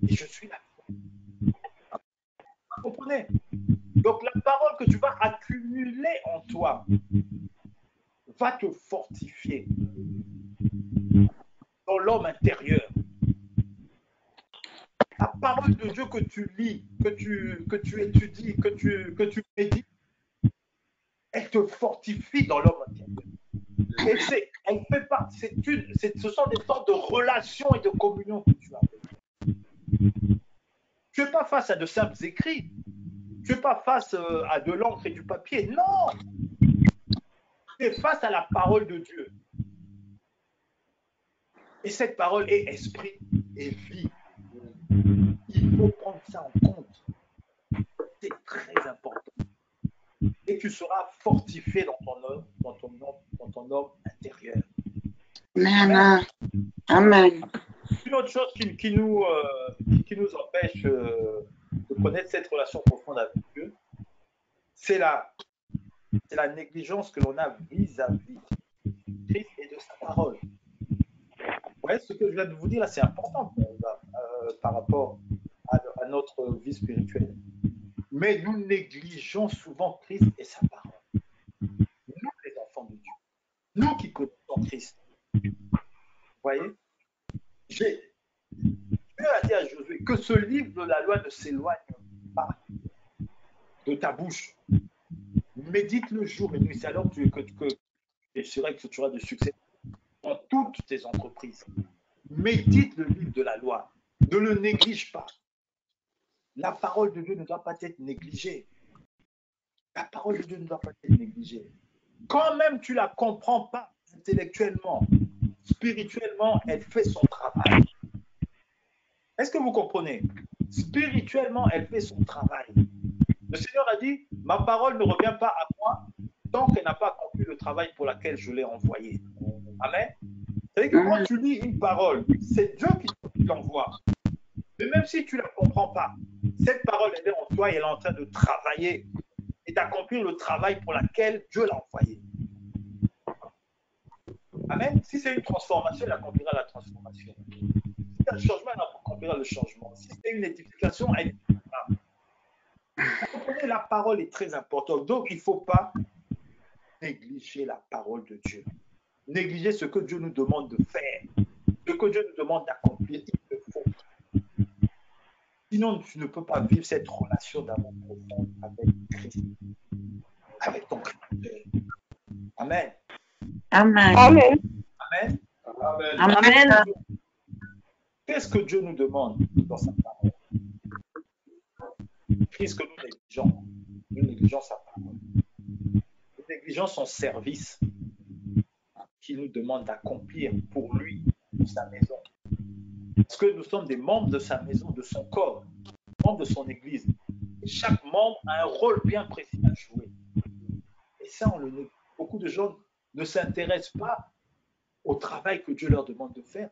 et je suis la vie. Vous comprenez? Donc la parole que tu vas accumuler en toi va te fortifier dans l'homme intérieur. La parole de Dieu que tu lis, que tu étudies, que tu médites, elle te fortifie dans l'homme intérieur. Et elle fait partie, ce sont des sortes de relations et de communion que tu as. Tu n'es pas face à de simples écrits. Tu n'es pas face à de l'encre et du papier. Non! Tu es face à la parole de Dieu. Et cette parole est esprit et vie. Il faut prendre ça en compte. C'est très important. Et tu seras fortifié dans ton homme intérieur. Amen. Amen. Une autre chose qui nous empêche de connaître cette relation profonde avec Dieu, c'est la négligence que l'on a vis-à-vis de Christ et de sa parole. Vous voyez, ce que je viens de vous dire là, c'est important par rapport à notre vie spirituelle. Mais nous négligeons souvent Christ et sa parole. Nous, les enfants de Dieu, nous qui connaissons Christ. Vous voyez, Dieu a dit à Josué que ce livre de la loi ne s'éloigne pas de ta bouche. Médite le jour et nuit. C'est alors que c'est vrai que tu auras du succès. dans toutes tes entreprises. Médite le livre de la loi. Ne le néglige pas. La parole de Dieu ne doit pas être négligée. La parole de Dieu ne doit pas être négligée. Quand même tu ne la comprends pas intellectuellement, spirituellement, elle fait son travail. Est-ce que vous comprenez? Spirituellement, elle fait son travail. Le Seigneur a dit, ma parole ne revient pas à moi tant qu'elle n'a pas accompli le travail pour lequel je l'ai envoyée. Amen. C'est-à-dire que quand tu lis une parole, c'est Dieu qui l'envoie. Mais même si tu ne la comprends pas, cette parole, elle est en toi et elle est en train de travailler et d'accomplir le travail pour lequel Dieu l'a envoyé. Amen. Si c'est une transformation, elle accomplira la transformation. Si c'est un changement, elle accomplira le changement. Si c'est une édification, elle édifiera. Vous comprenez, la parole est très importante. Donc, il ne faut pas négliger la parole de Dieu. Négliger ce que Dieu nous demande de faire. Ce que Dieu nous demande d'accomplir, il le faut. Sinon, tu ne peux pas vivre cette relation d'amour profond avec Christ, avec ton Créateur. Amen. Amen. Amen. Amen. Amen. Qu'est-ce que Dieu nous demande dans sa parole? Qu'est-ce que nous négligeons? Nous négligeons sa parole. Nous négligeons son service qu'il nous demande d'accomplir pour lui, pour sa maison. Parce que nous sommes des membres de sa maison, de son corps, membres de son église. Et chaque membre a un rôle bien précis à jouer. Et ça, on le néglige. Beaucoup de gens ne s'intéressent pas au travail que Dieu leur demande de faire.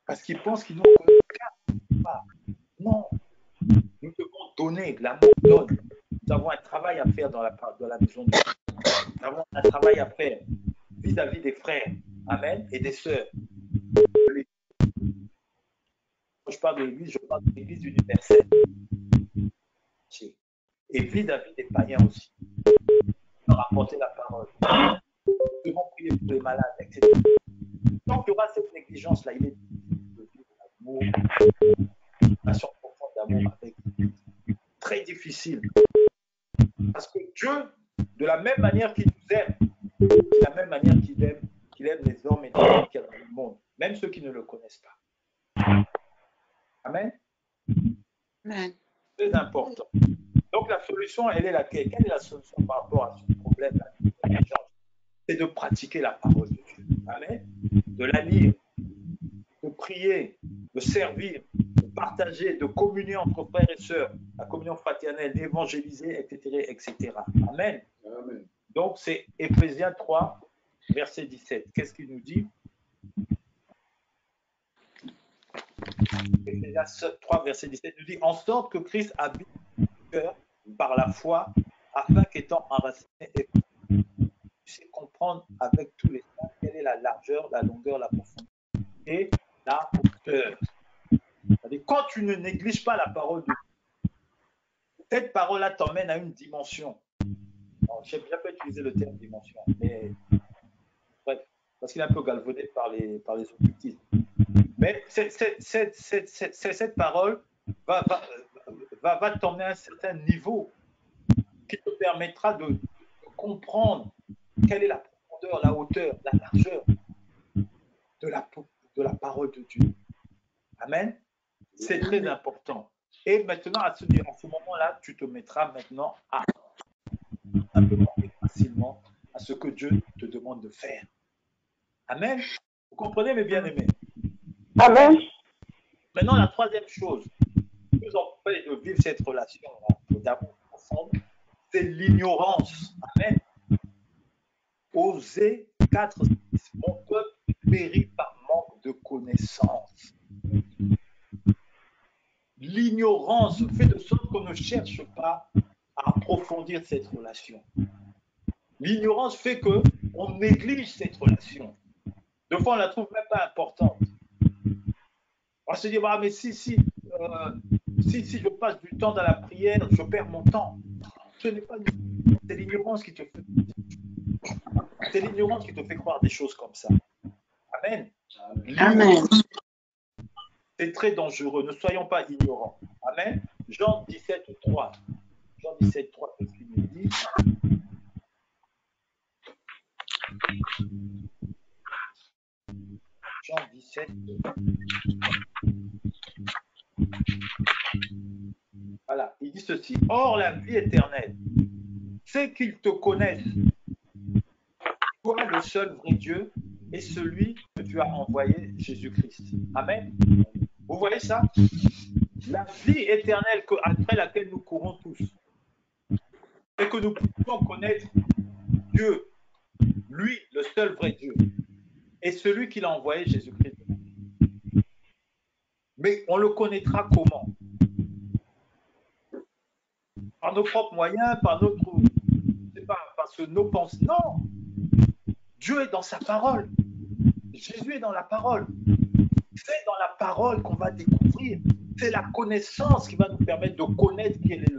Parce qu'ils pensent qu'ils n'ont que pas. Non. Nous devons donner. L'amour donne. Nous avons un travail à faire dans la maison de Dieu. Nous avons un travail à faire vis-à-vis des frères. Amen. Et des sœurs. Quand je parle de l'église, je parle de l'église universelle. Et vis-à-vis des païens aussi. Leur apporter la parole. Nous devons prier pour les malades, etc. Tant qu'il y aura cette négligence-là, il est difficile de vivre l'amour, une relation profonde d'amour avec Dieu. Très difficile. Parce que Dieu, de la même manière qu'il nous aime, de la même manière qu'il aime les hommes et les femmes qui sont dans le monde, même ceux qui ne le connaissent pas. Amen. Amen. Très important. Donc la solution, elle est laquelle? Quelle est la solution par rapport à ce problème? C'est de pratiquer la parole de Dieu. Amen. De la lire, de prier, de servir, de partager, de communier entre frères et sœurs, la communion fraternelle, d'évangéliser, etc., etc. Amen. Amen. Donc c'est Éphésiens 3, verset 17. Qu'est-ce qu'il nous dit? Éphésiens 3, verset 17 nous dit, en sorte que Christ habite le cœur par la foi, afin qu'étant enraciné et puisse comprendre avec tous les saints quelle est la largeur, la longueur, la profondeur et la hauteur. C'est-à-dire, quand tu ne négliges pas la parole de Dieu, cette parole-là t'emmène à une dimension. J'ai bien pas utilisé le terme dimension, mais bref, parce qu'il est un peu galvaudé par les occultismes. Mais cette parole va t'emmener à un certain niveau qui te permettra de comprendre quelle est la profondeur, la hauteur, la largeur de la parole de Dieu. Amen. C'est très important. Et maintenant, en ce moment-là, tu te mettras maintenant à simplement et facilement à ce que Dieu te demande de faire. Amen. Vous comprenez, mes bien-aimés? Amen. Maintenant, la troisième chose qui nous empêche de vivre cette relation d'amour profonde, c'est l'ignorance. Amen. Osée 4, 6. Mon peuple périt par manque de connaissance. L'ignorance fait de sorte qu'on ne cherche pas à approfondir cette relation. L'ignorance fait qu'on néglige cette relation. Des fois, on ne la trouve même pas importante. On se dit, bah, mais si je passe du temps dans la prière, je perds mon temps. Ce n'est pas c'est l'ignorance qui te fait. C'est l'ignorance qui te fait croire des choses comme ça. Amen. Amen. C'est très dangereux. Ne soyons pas ignorants. Amen. Jean 17, 3. Jean 17, 3, qu'est-ce qu'il nous dit? Jean 17. Voilà, il dit ceci. Or, la vie éternelle, c'est qu'ils te connaissent, toi le seul vrai Dieu, et celui que tu as envoyé, Jésus-Christ. Amen. Vous voyez ça? La vie éternelle après laquelle nous courons tous, c'est que nous puissions connaître Dieu, lui, le seul vrai Dieu, et celui qu'il a envoyé, Jésus-Christ. Mais on le connaîtra comment? Par nos propres moyens, par notre... Je sais pas, parce que nos pensées... Non! Dieu est dans sa parole. Jésus est dans la parole. C'est dans la parole qu'on va découvrir. C'est la connaissance qui va nous permettre de connaître quel est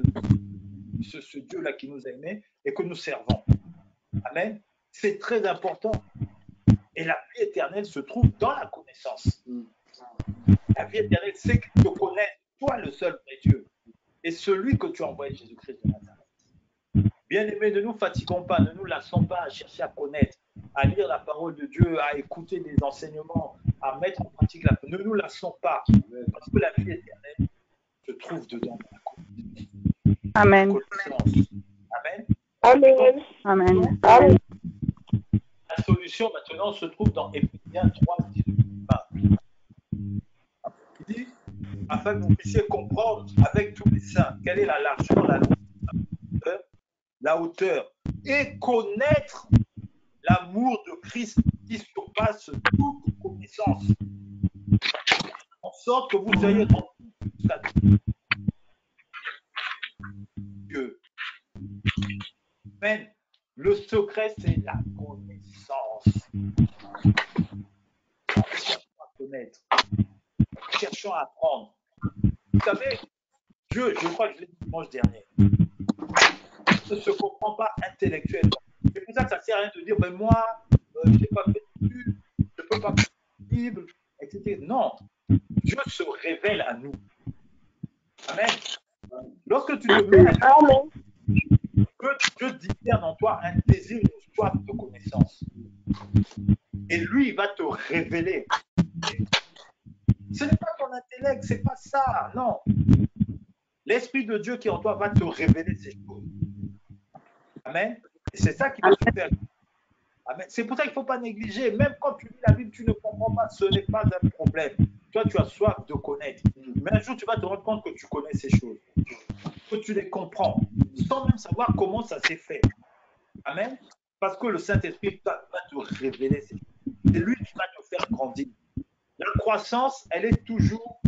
ce Dieu-là qui nous a aimés et que nous servons. Amen. C'est très important. Et la vie éternelle se trouve dans la connaissance. La vie éternelle, c'est que tu connais, toi le seul vrai Dieu, et celui que tu as envoyé, Jésus-Christ de Nazareth. Bien-aimés, ne nous fatiguons pas, ne nous lassons pas à chercher à connaître, à lire la parole de Dieu, à écouter des enseignements, à mettre en pratique la parole. Ne nous lassons pas, parce que la vie éternelle se trouve dedans. Amen. Amen. Amen. Amen. Amen. La solution maintenant se trouve dans Éphésiens 3, 18. Il dit, afin que vous puissiez comprendre avec tous les saints quelle est la largeur, la longueur, la hauteur, et connaître l'amour de Christ qui surpasse toute connaissance, en sorte que vous soyez remplis jusqu'à Dieu. Amen. Le secret, c'est la connaissance. Cherchons à connaître. Cherchons à apprendre. Vous savez, Dieu, je crois que je l'ai dit dimanche dernier, ne se comprend pas intellectuellement. C'est pour ça que ça ne sert à rien de dire, mais moi, je n'ai pas fait d'études, je ne peux pas faire la Bible, etc. Non, Dieu se révèle à nous. Amen. Lorsque tu te mets à Dieu discerne en toi un désir, une soif de connaissance. Et lui, il va te révéler. Ce n'est pas ton intellect, c'est pas ça, non. L'Esprit de Dieu qui est en toi va te révéler ces choses. Amen. Et c'est ça qui va te faire. Amen. C'est pour ça qu'il ne faut pas négliger. Même quand tu lis la Bible, tu ne comprends pas. Ce n'est pas un problème. Toi, tu as soif de connaître. Mais un jour, tu vas te rendre compte que tu connais ces choses. Que tu les comprends. Sans même savoir comment ça s'est fait. Amen. Parce que le Saint-Esprit va te révéler ces choses. C'est lui qui va te faire grandir. La croissance, elle est toujours,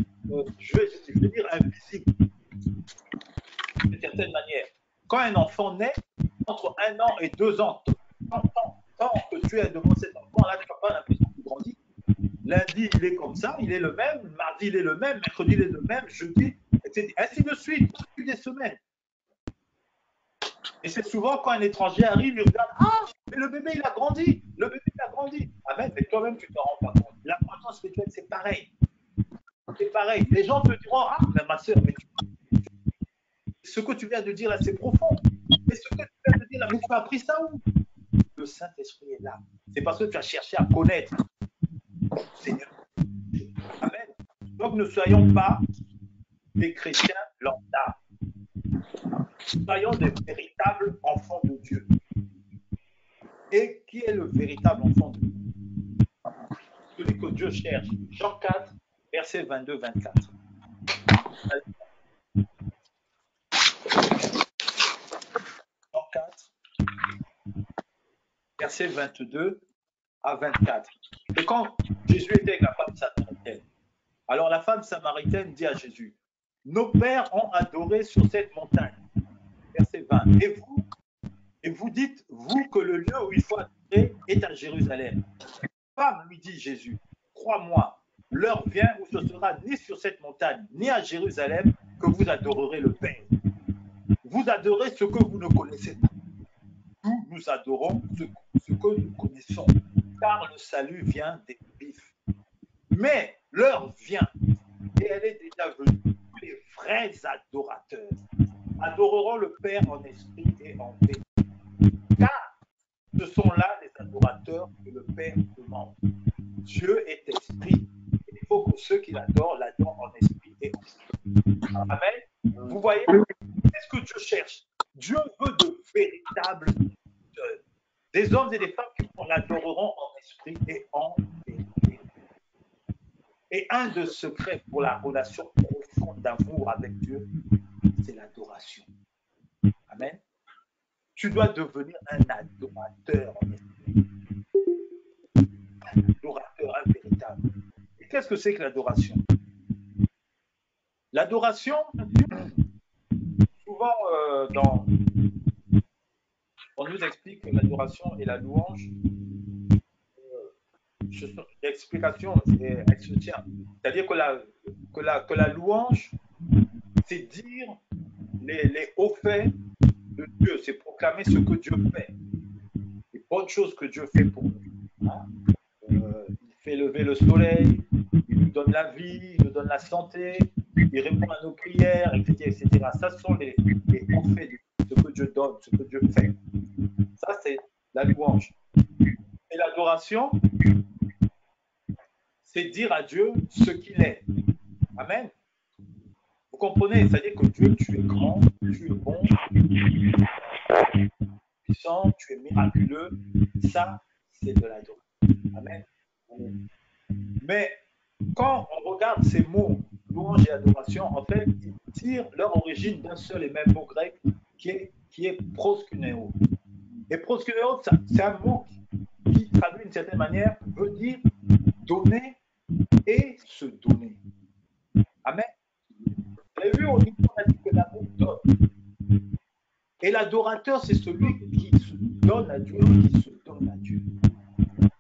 je vais dire, invisible. D'une certaine manière. Quand un enfant naît, entre 1 an et 2 ans, tant que tu es devant cet enfant-là, tu n'as pas l'impression qu'il grandit. Lundi, il est comme ça, il est le même. Mardi, il est le même. Mercredi, il est le même. Jeudi, etc. Ainsi de suite, depuis des semaines. Et c'est souvent quand un étranger arrive, il regarde, ah, mais le bébé, il a grandi. Le bébé, il a grandi. Amen, mais toi-même, tu ne te rends pas compte. La croissance spirituelle, c'est pareil. C'est pareil. Les gens te diront, ah, mais ma soeur, mais ce que tu viens de dire là, c'est profond. Mais ce que tu viens de dire là, mais tu as appris ça où? Le Saint-Esprit est là. C'est parce que tu as cherché à connaître Seigneur. Amen. Donc ne soyons pas des chrétiens lambda. Soyons des véritables enfants de Dieu. Et qui est le véritable enfant de Dieu? Celui que Dieu cherche. Jean 4, versets 22-24. Jean 4, versets 22 à 24. Et quand Jésus était avec la femme samaritaine, alors la femme samaritaine dit à Jésus, nos pères ont adoré sur cette montagne. Verset 20. Et vous dites, vous, que le lieu où il faut adorer est à Jérusalem. Femme, lui dit Jésus, crois-moi, l'heure vient où ce sera ni sur cette montagne, ni à Jérusalem, que vous adorerez le Père. Vous adorez ce que vous ne connaissez pas. Nous adorons ce que nous connaissons, car le salut vient des vifs. Mais l'heure vient, et elle est déjà venue. Les vrais adorateurs adoreront le Père en esprit et en vérité. Car ce sont là les adorateurs que le Père demande. Dieu est esprit. Il faut que ceux qui l'adorent en esprit et en esprit. Amen. Vous voyez, qu'est-ce que Dieu cherche? Dieu veut de véritables des hommes et des femmes qui l'adoreront en esprit et en vérité. Et un des secrets pour la relation profonde d'amour avec Dieu, c'est l'adoration. Amen. Tu dois devenir un adorateur en esprit. Un adorateur, un véritable. Et qu'est-ce que c'est que l'adoration? L'adoration, souvent on nous explique que l'adoration et la louange, l'explication, elle se tient. C'est-à-dire que la louange, c'est dire les hauts faits de Dieu, c'est proclamer ce que Dieu fait, les bonnes choses que Dieu fait pour nous. Hein? Il fait lever le soleil, il nous donne la vie, il nous donne la santé, il répond à nos prières, etc. etc. Ça sont les hauts faits de ce que Dieu donne, ce que Dieu fait. Ça, c'est la louange. Et l'adoration, c'est dire à Dieu ce qu'il est. Amen. Vous comprenez? C'est-à-dire que Dieu, tu es grand, tu es bon, tu es puissant, tu es miraculeux. Ça, c'est de l'adoration. Amen. Mais quand on regarde ces mots, louange et adoration, en fait, ils tirent leur origine d'un seul et même mot grec qui est proskuneo. Et proskuneo, c'est un mot qui traduit d'une certaine manière, veut dire donner et se donner. Amen. Vous avez vu, on a dit que l'amour donne. Et l'adorateur, c'est celui qui se donne à Dieu, qui se donne à Dieu.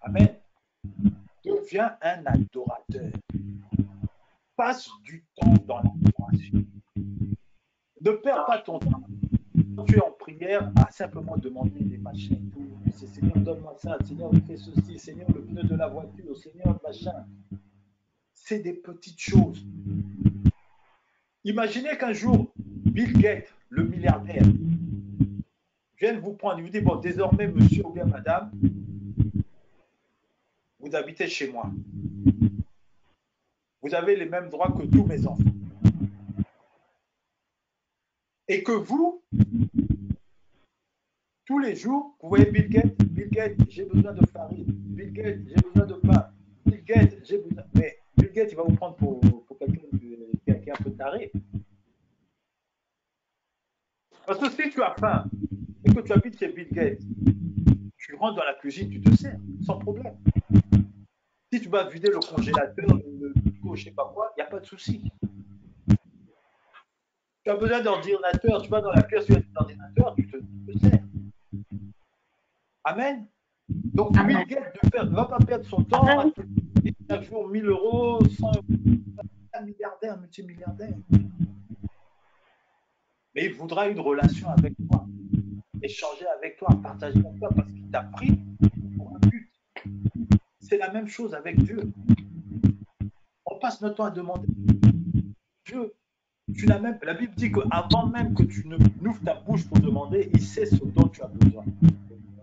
Amen. Deviens un adorateur. Passe du temps dans l'adoration. Ne perds pas ton temps. Quand tu es en prière, à simplement demander des machins. C'est Seigneur, donne-moi ça. Seigneur, fais ceci. Seigneur, le pneu de la voiture. Seigneur, machin. C'est des petites choses. Imaginez qu'un jour, Bill Gates, le milliardaire, vienne vous prendre. Il vous dit, bon, désormais, monsieur ou bien madame, vous habitez chez moi. Vous avez les mêmes droits que tous mes enfants. Et que vous, tous les jours, vous voyez Bill Gates, j'ai besoin de farine. Bill Gates, j'ai besoin de pain. Bill Gates, j'ai besoin. Mais Bill Gates, il va vous prendre pour quelqu'un qui est un peu taré. Parce que si tu as faim et que tu habites chez Bill Gates, tu rentres dans la cuisine, tu te sers, sans problème. Si tu vas vider le congélateur, le frigo, je ne sais pas quoi, il n'y a pas de souci. Tu as besoin d'ordinateur, tu vas dans la pièce, tu as un ordinateur, tu te sers. Amen. Donc, Bill Gates ne va pas perdre son temps à chaque jour 1000 euros, 100 euros, un milliardaire, multimilliardaire. Mais il voudra une relation avec toi, échanger avec toi, partager avec toi, parce qu'il t'a pris pour un but. C'est la même chose avec Dieu. On passe notre temps à demander. Dieu, la Bible dit qu'avant même que tu ne n'ouvres ta bouche pour demander, il sait ce dont tu as besoin.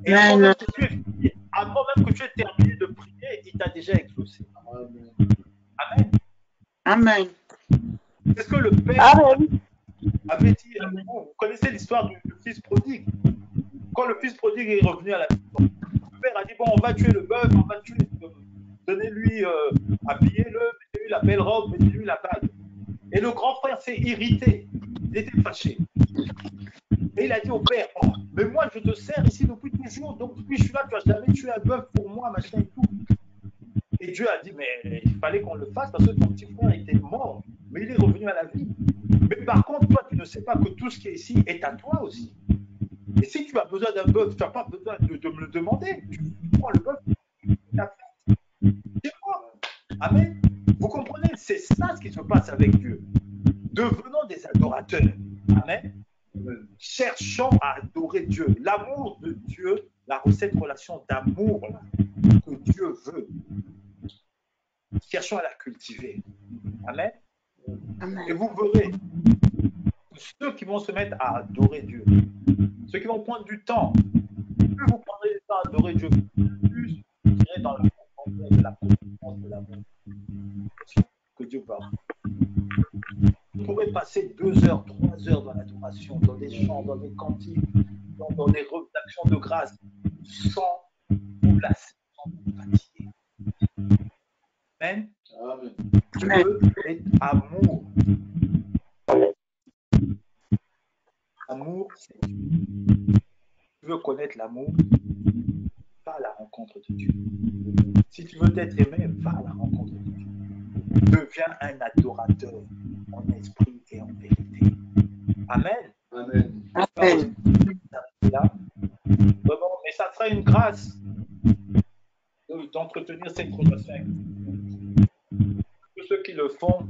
Et avant même que tu aies terminé de prier, il t'a déjà exaucé. Amen. Amen. C'est ce que le Père avait dit. Vous connaissez l'histoire du fils prodigue. Quand le fils prodigue est revenu à la maison, le père a dit, bon, on va tuer le bœuf, on va tuer, donnez-lui, habillez-le, mettez-lui la belle robe, mettez-lui la bague. Et le grand frère s'est irrité, il était fâché. Et il a dit au père, oh, mais moi je te sers ici depuis toujours, donc depuis je suis là, tu n'as jamais tué un bœuf pour moi, machin et tout. Et Dieu a dit, mais il fallait qu'on le fasse parce que ton petit frère était mort, mais il est revenu à la vie. Mais par contre, toi, tu ne sais pas que tout ce qui est ici est à toi aussi. Et si tu as besoin d'un bœuf, tu n'as pas besoin de me le demander. Tu prends le bœuf, tu l'as fait. C'est moi. Amen. Vous comprenez? C'est ça ce qui se passe avec Dieu. Devenons des adorateurs. Amen. Cherchons à adorer Dieu. L'amour de Dieu, cette relation d'amour que Dieu veut. Cherchons à la cultiver. Amen. Amen. Et vous verrez, ceux qui vont se mettre à adorer Dieu, ceux qui vont prendre du temps, plus vous prendrez du temps à adorer Dieu, plus vous irez dans la profondeur de la passer 2 heures, 3 heures dans l'adoration, dans les chants, dans les cantiques, dans les actions de grâce, sans vous lasser, sans vous fatiguer. Amen. Dieu est amour. L'amour, c'est Dieu. Tu veux connaître l'amour, va à la rencontre de Dieu. Si tu veux être aimé, va à la rencontre de Dieu. Deviens un adorateur en esprit et en vérité. Amen. Amen. Là, vraiment, mais ça sera une grâce d'entretenir cette relation avec Dieu. Tous ceux qui le font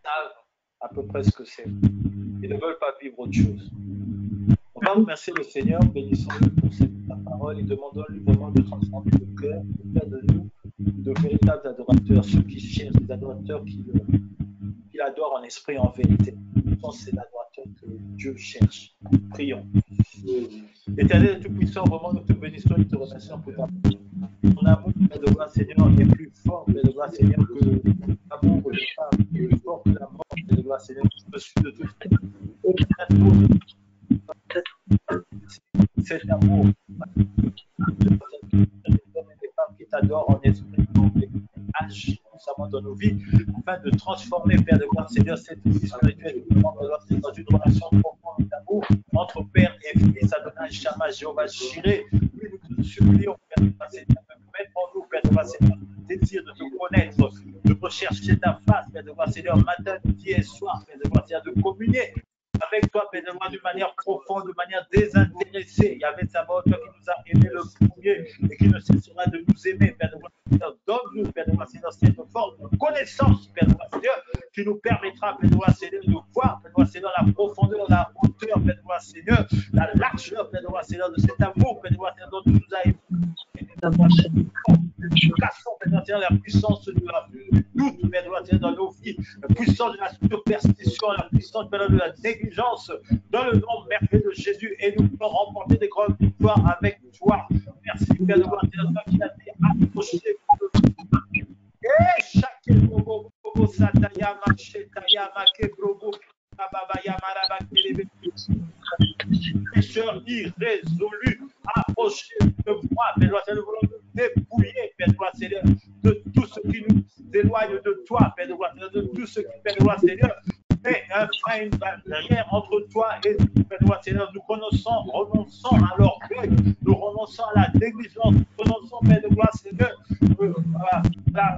savent à peu près ce que c'est. Ils ne veulent pas vivre autre chose. On va remercier le Seigneur, bénissons-le pour sa parole et demandons-lui vraiment de transformer le cœur, de faire de nous de véritables adorateurs, ceux qui cherchent, des adorateurs qui l'adorent en esprit et en vérité. C'est l'adorateur que Dieu cherche. Prions. Éternel Tout-Puissant, vraiment nous te bénissons et te remercions pour ta parole. Ton amour, Père de gloire, Seigneur, est plus fort, Père de gloire, Seigneur, que l'amour de femme, plus fort que la mort, Père de gloire, Seigneur, qui me suit de tout. Cet amour, des femmes qui t'adorent en esprit, agir constamment dans nos vies, afin de transformer, Père de gloire, Seigneur, cette vie spirituelle dans une relation profonde d'amour entre Père et Fils, Adonai, Shama, Jéhovah, Jireh. Nous te supplions, Père de gloire, Seigneur, de mettre en nous, Père de gloire, Seigneur, le désir de te connaître, de rechercher ta face, Père de gloire, Seigneur, matin, midi et soir, Père de gloire, Seigneur, de communier avec toi, Père de gloire, d'une manière profonde, de manière désintéressée. Il y avait sa mort, toi qui nous a aimés le premier et qui ne cessera de nous aimer, Père de gloire, Seigneur. Donne-nous, Père de gloire, Seigneur, cette forme de connaissance, Père de gloire, Seigneur, qui nous permettra, Père de gloire, Seigneur, de voir, Père de gloire, Seigneur, la profondeur, la hauteur, Père de gloire, Seigneur, la largeur, Père de gloire, Seigneur, de cet amour, Père de gloire, Seigneur, dont tu nous as aimés. Cassons, Père de gloire, Seigneur, la puissance de la doute, Père de gloire, Seigneur, dans nos vies, la puissance de la superstition, la puissance, Père de la négligence, dans le nom merveilleux de Jésus, et nous pouvons remporter des grandes victoires avec toi. Merci, Père de gloire, Seigneur, toi qui as été approché. Et chaque bobo, sataya, machetaya, makebrobo, babaya, marabakele, pécheur irrésolu, approché de moi, Père de gloire, Seigneur, nous voulons nous dépouiller, Père de gloire, Seigneur, de tout ce qui nous éloigne de toi, Père de gloire, Seigneur, de tout ce qui, Père de gloire, Seigneur, met un frein, une barrière entre toi et nous, Père de gloire, Seigneur. Nous renonçons à l'orgueil, nous renonçons à la négligence, nous renonçons, Père de gloire, Seigneur, à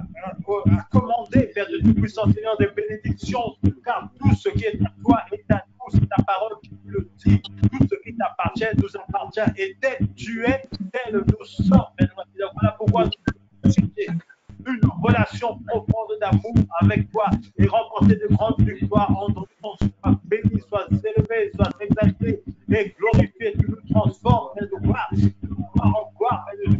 commander, Père de Tout-Puissant, Seigneur, des bénédictions, car tout ce qui est à toi est à nous, c'est ta parole qui le dit, tout ce qui t'appartient nous appartient, et tel tu es, tel nous sommes, Père de gloire, Seigneur. Voilà pourquoi nous une relation profonde d'amour avec toi et remporter de grandes victoires en ton nom. Sois béni, sois élevé, sois exalté et glorifié. Tu nous transformes, Père de gloire, en gloire, Père de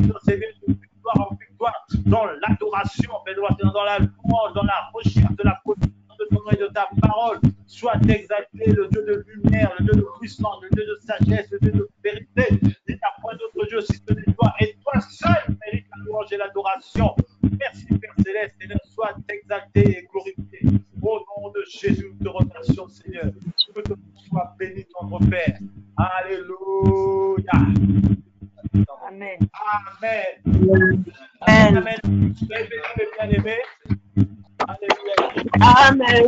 victoire en victoire, dans l'adoration, Père de gloire, dans la louange, dans la recherche de la connaissance de ton nom et de ta parole. Sois exalté, le Dieu de lumière, le Dieu de puissance, le Dieu de sagesse, le Dieu de vérité. Il n'y a point d'autre Dieu si ce n'est toi, et toi seul mérites la louange et l'adoration. Merci, Père Céleste, Seigneur, sois exalté et glorifié. Au nom de Jésus, nous te remercions, Seigneur. Que ton nom soit béni, ton Père. Alléluia. Amen. Amen. Amen. Amen. Bien-aimés. Alléluia. Amen.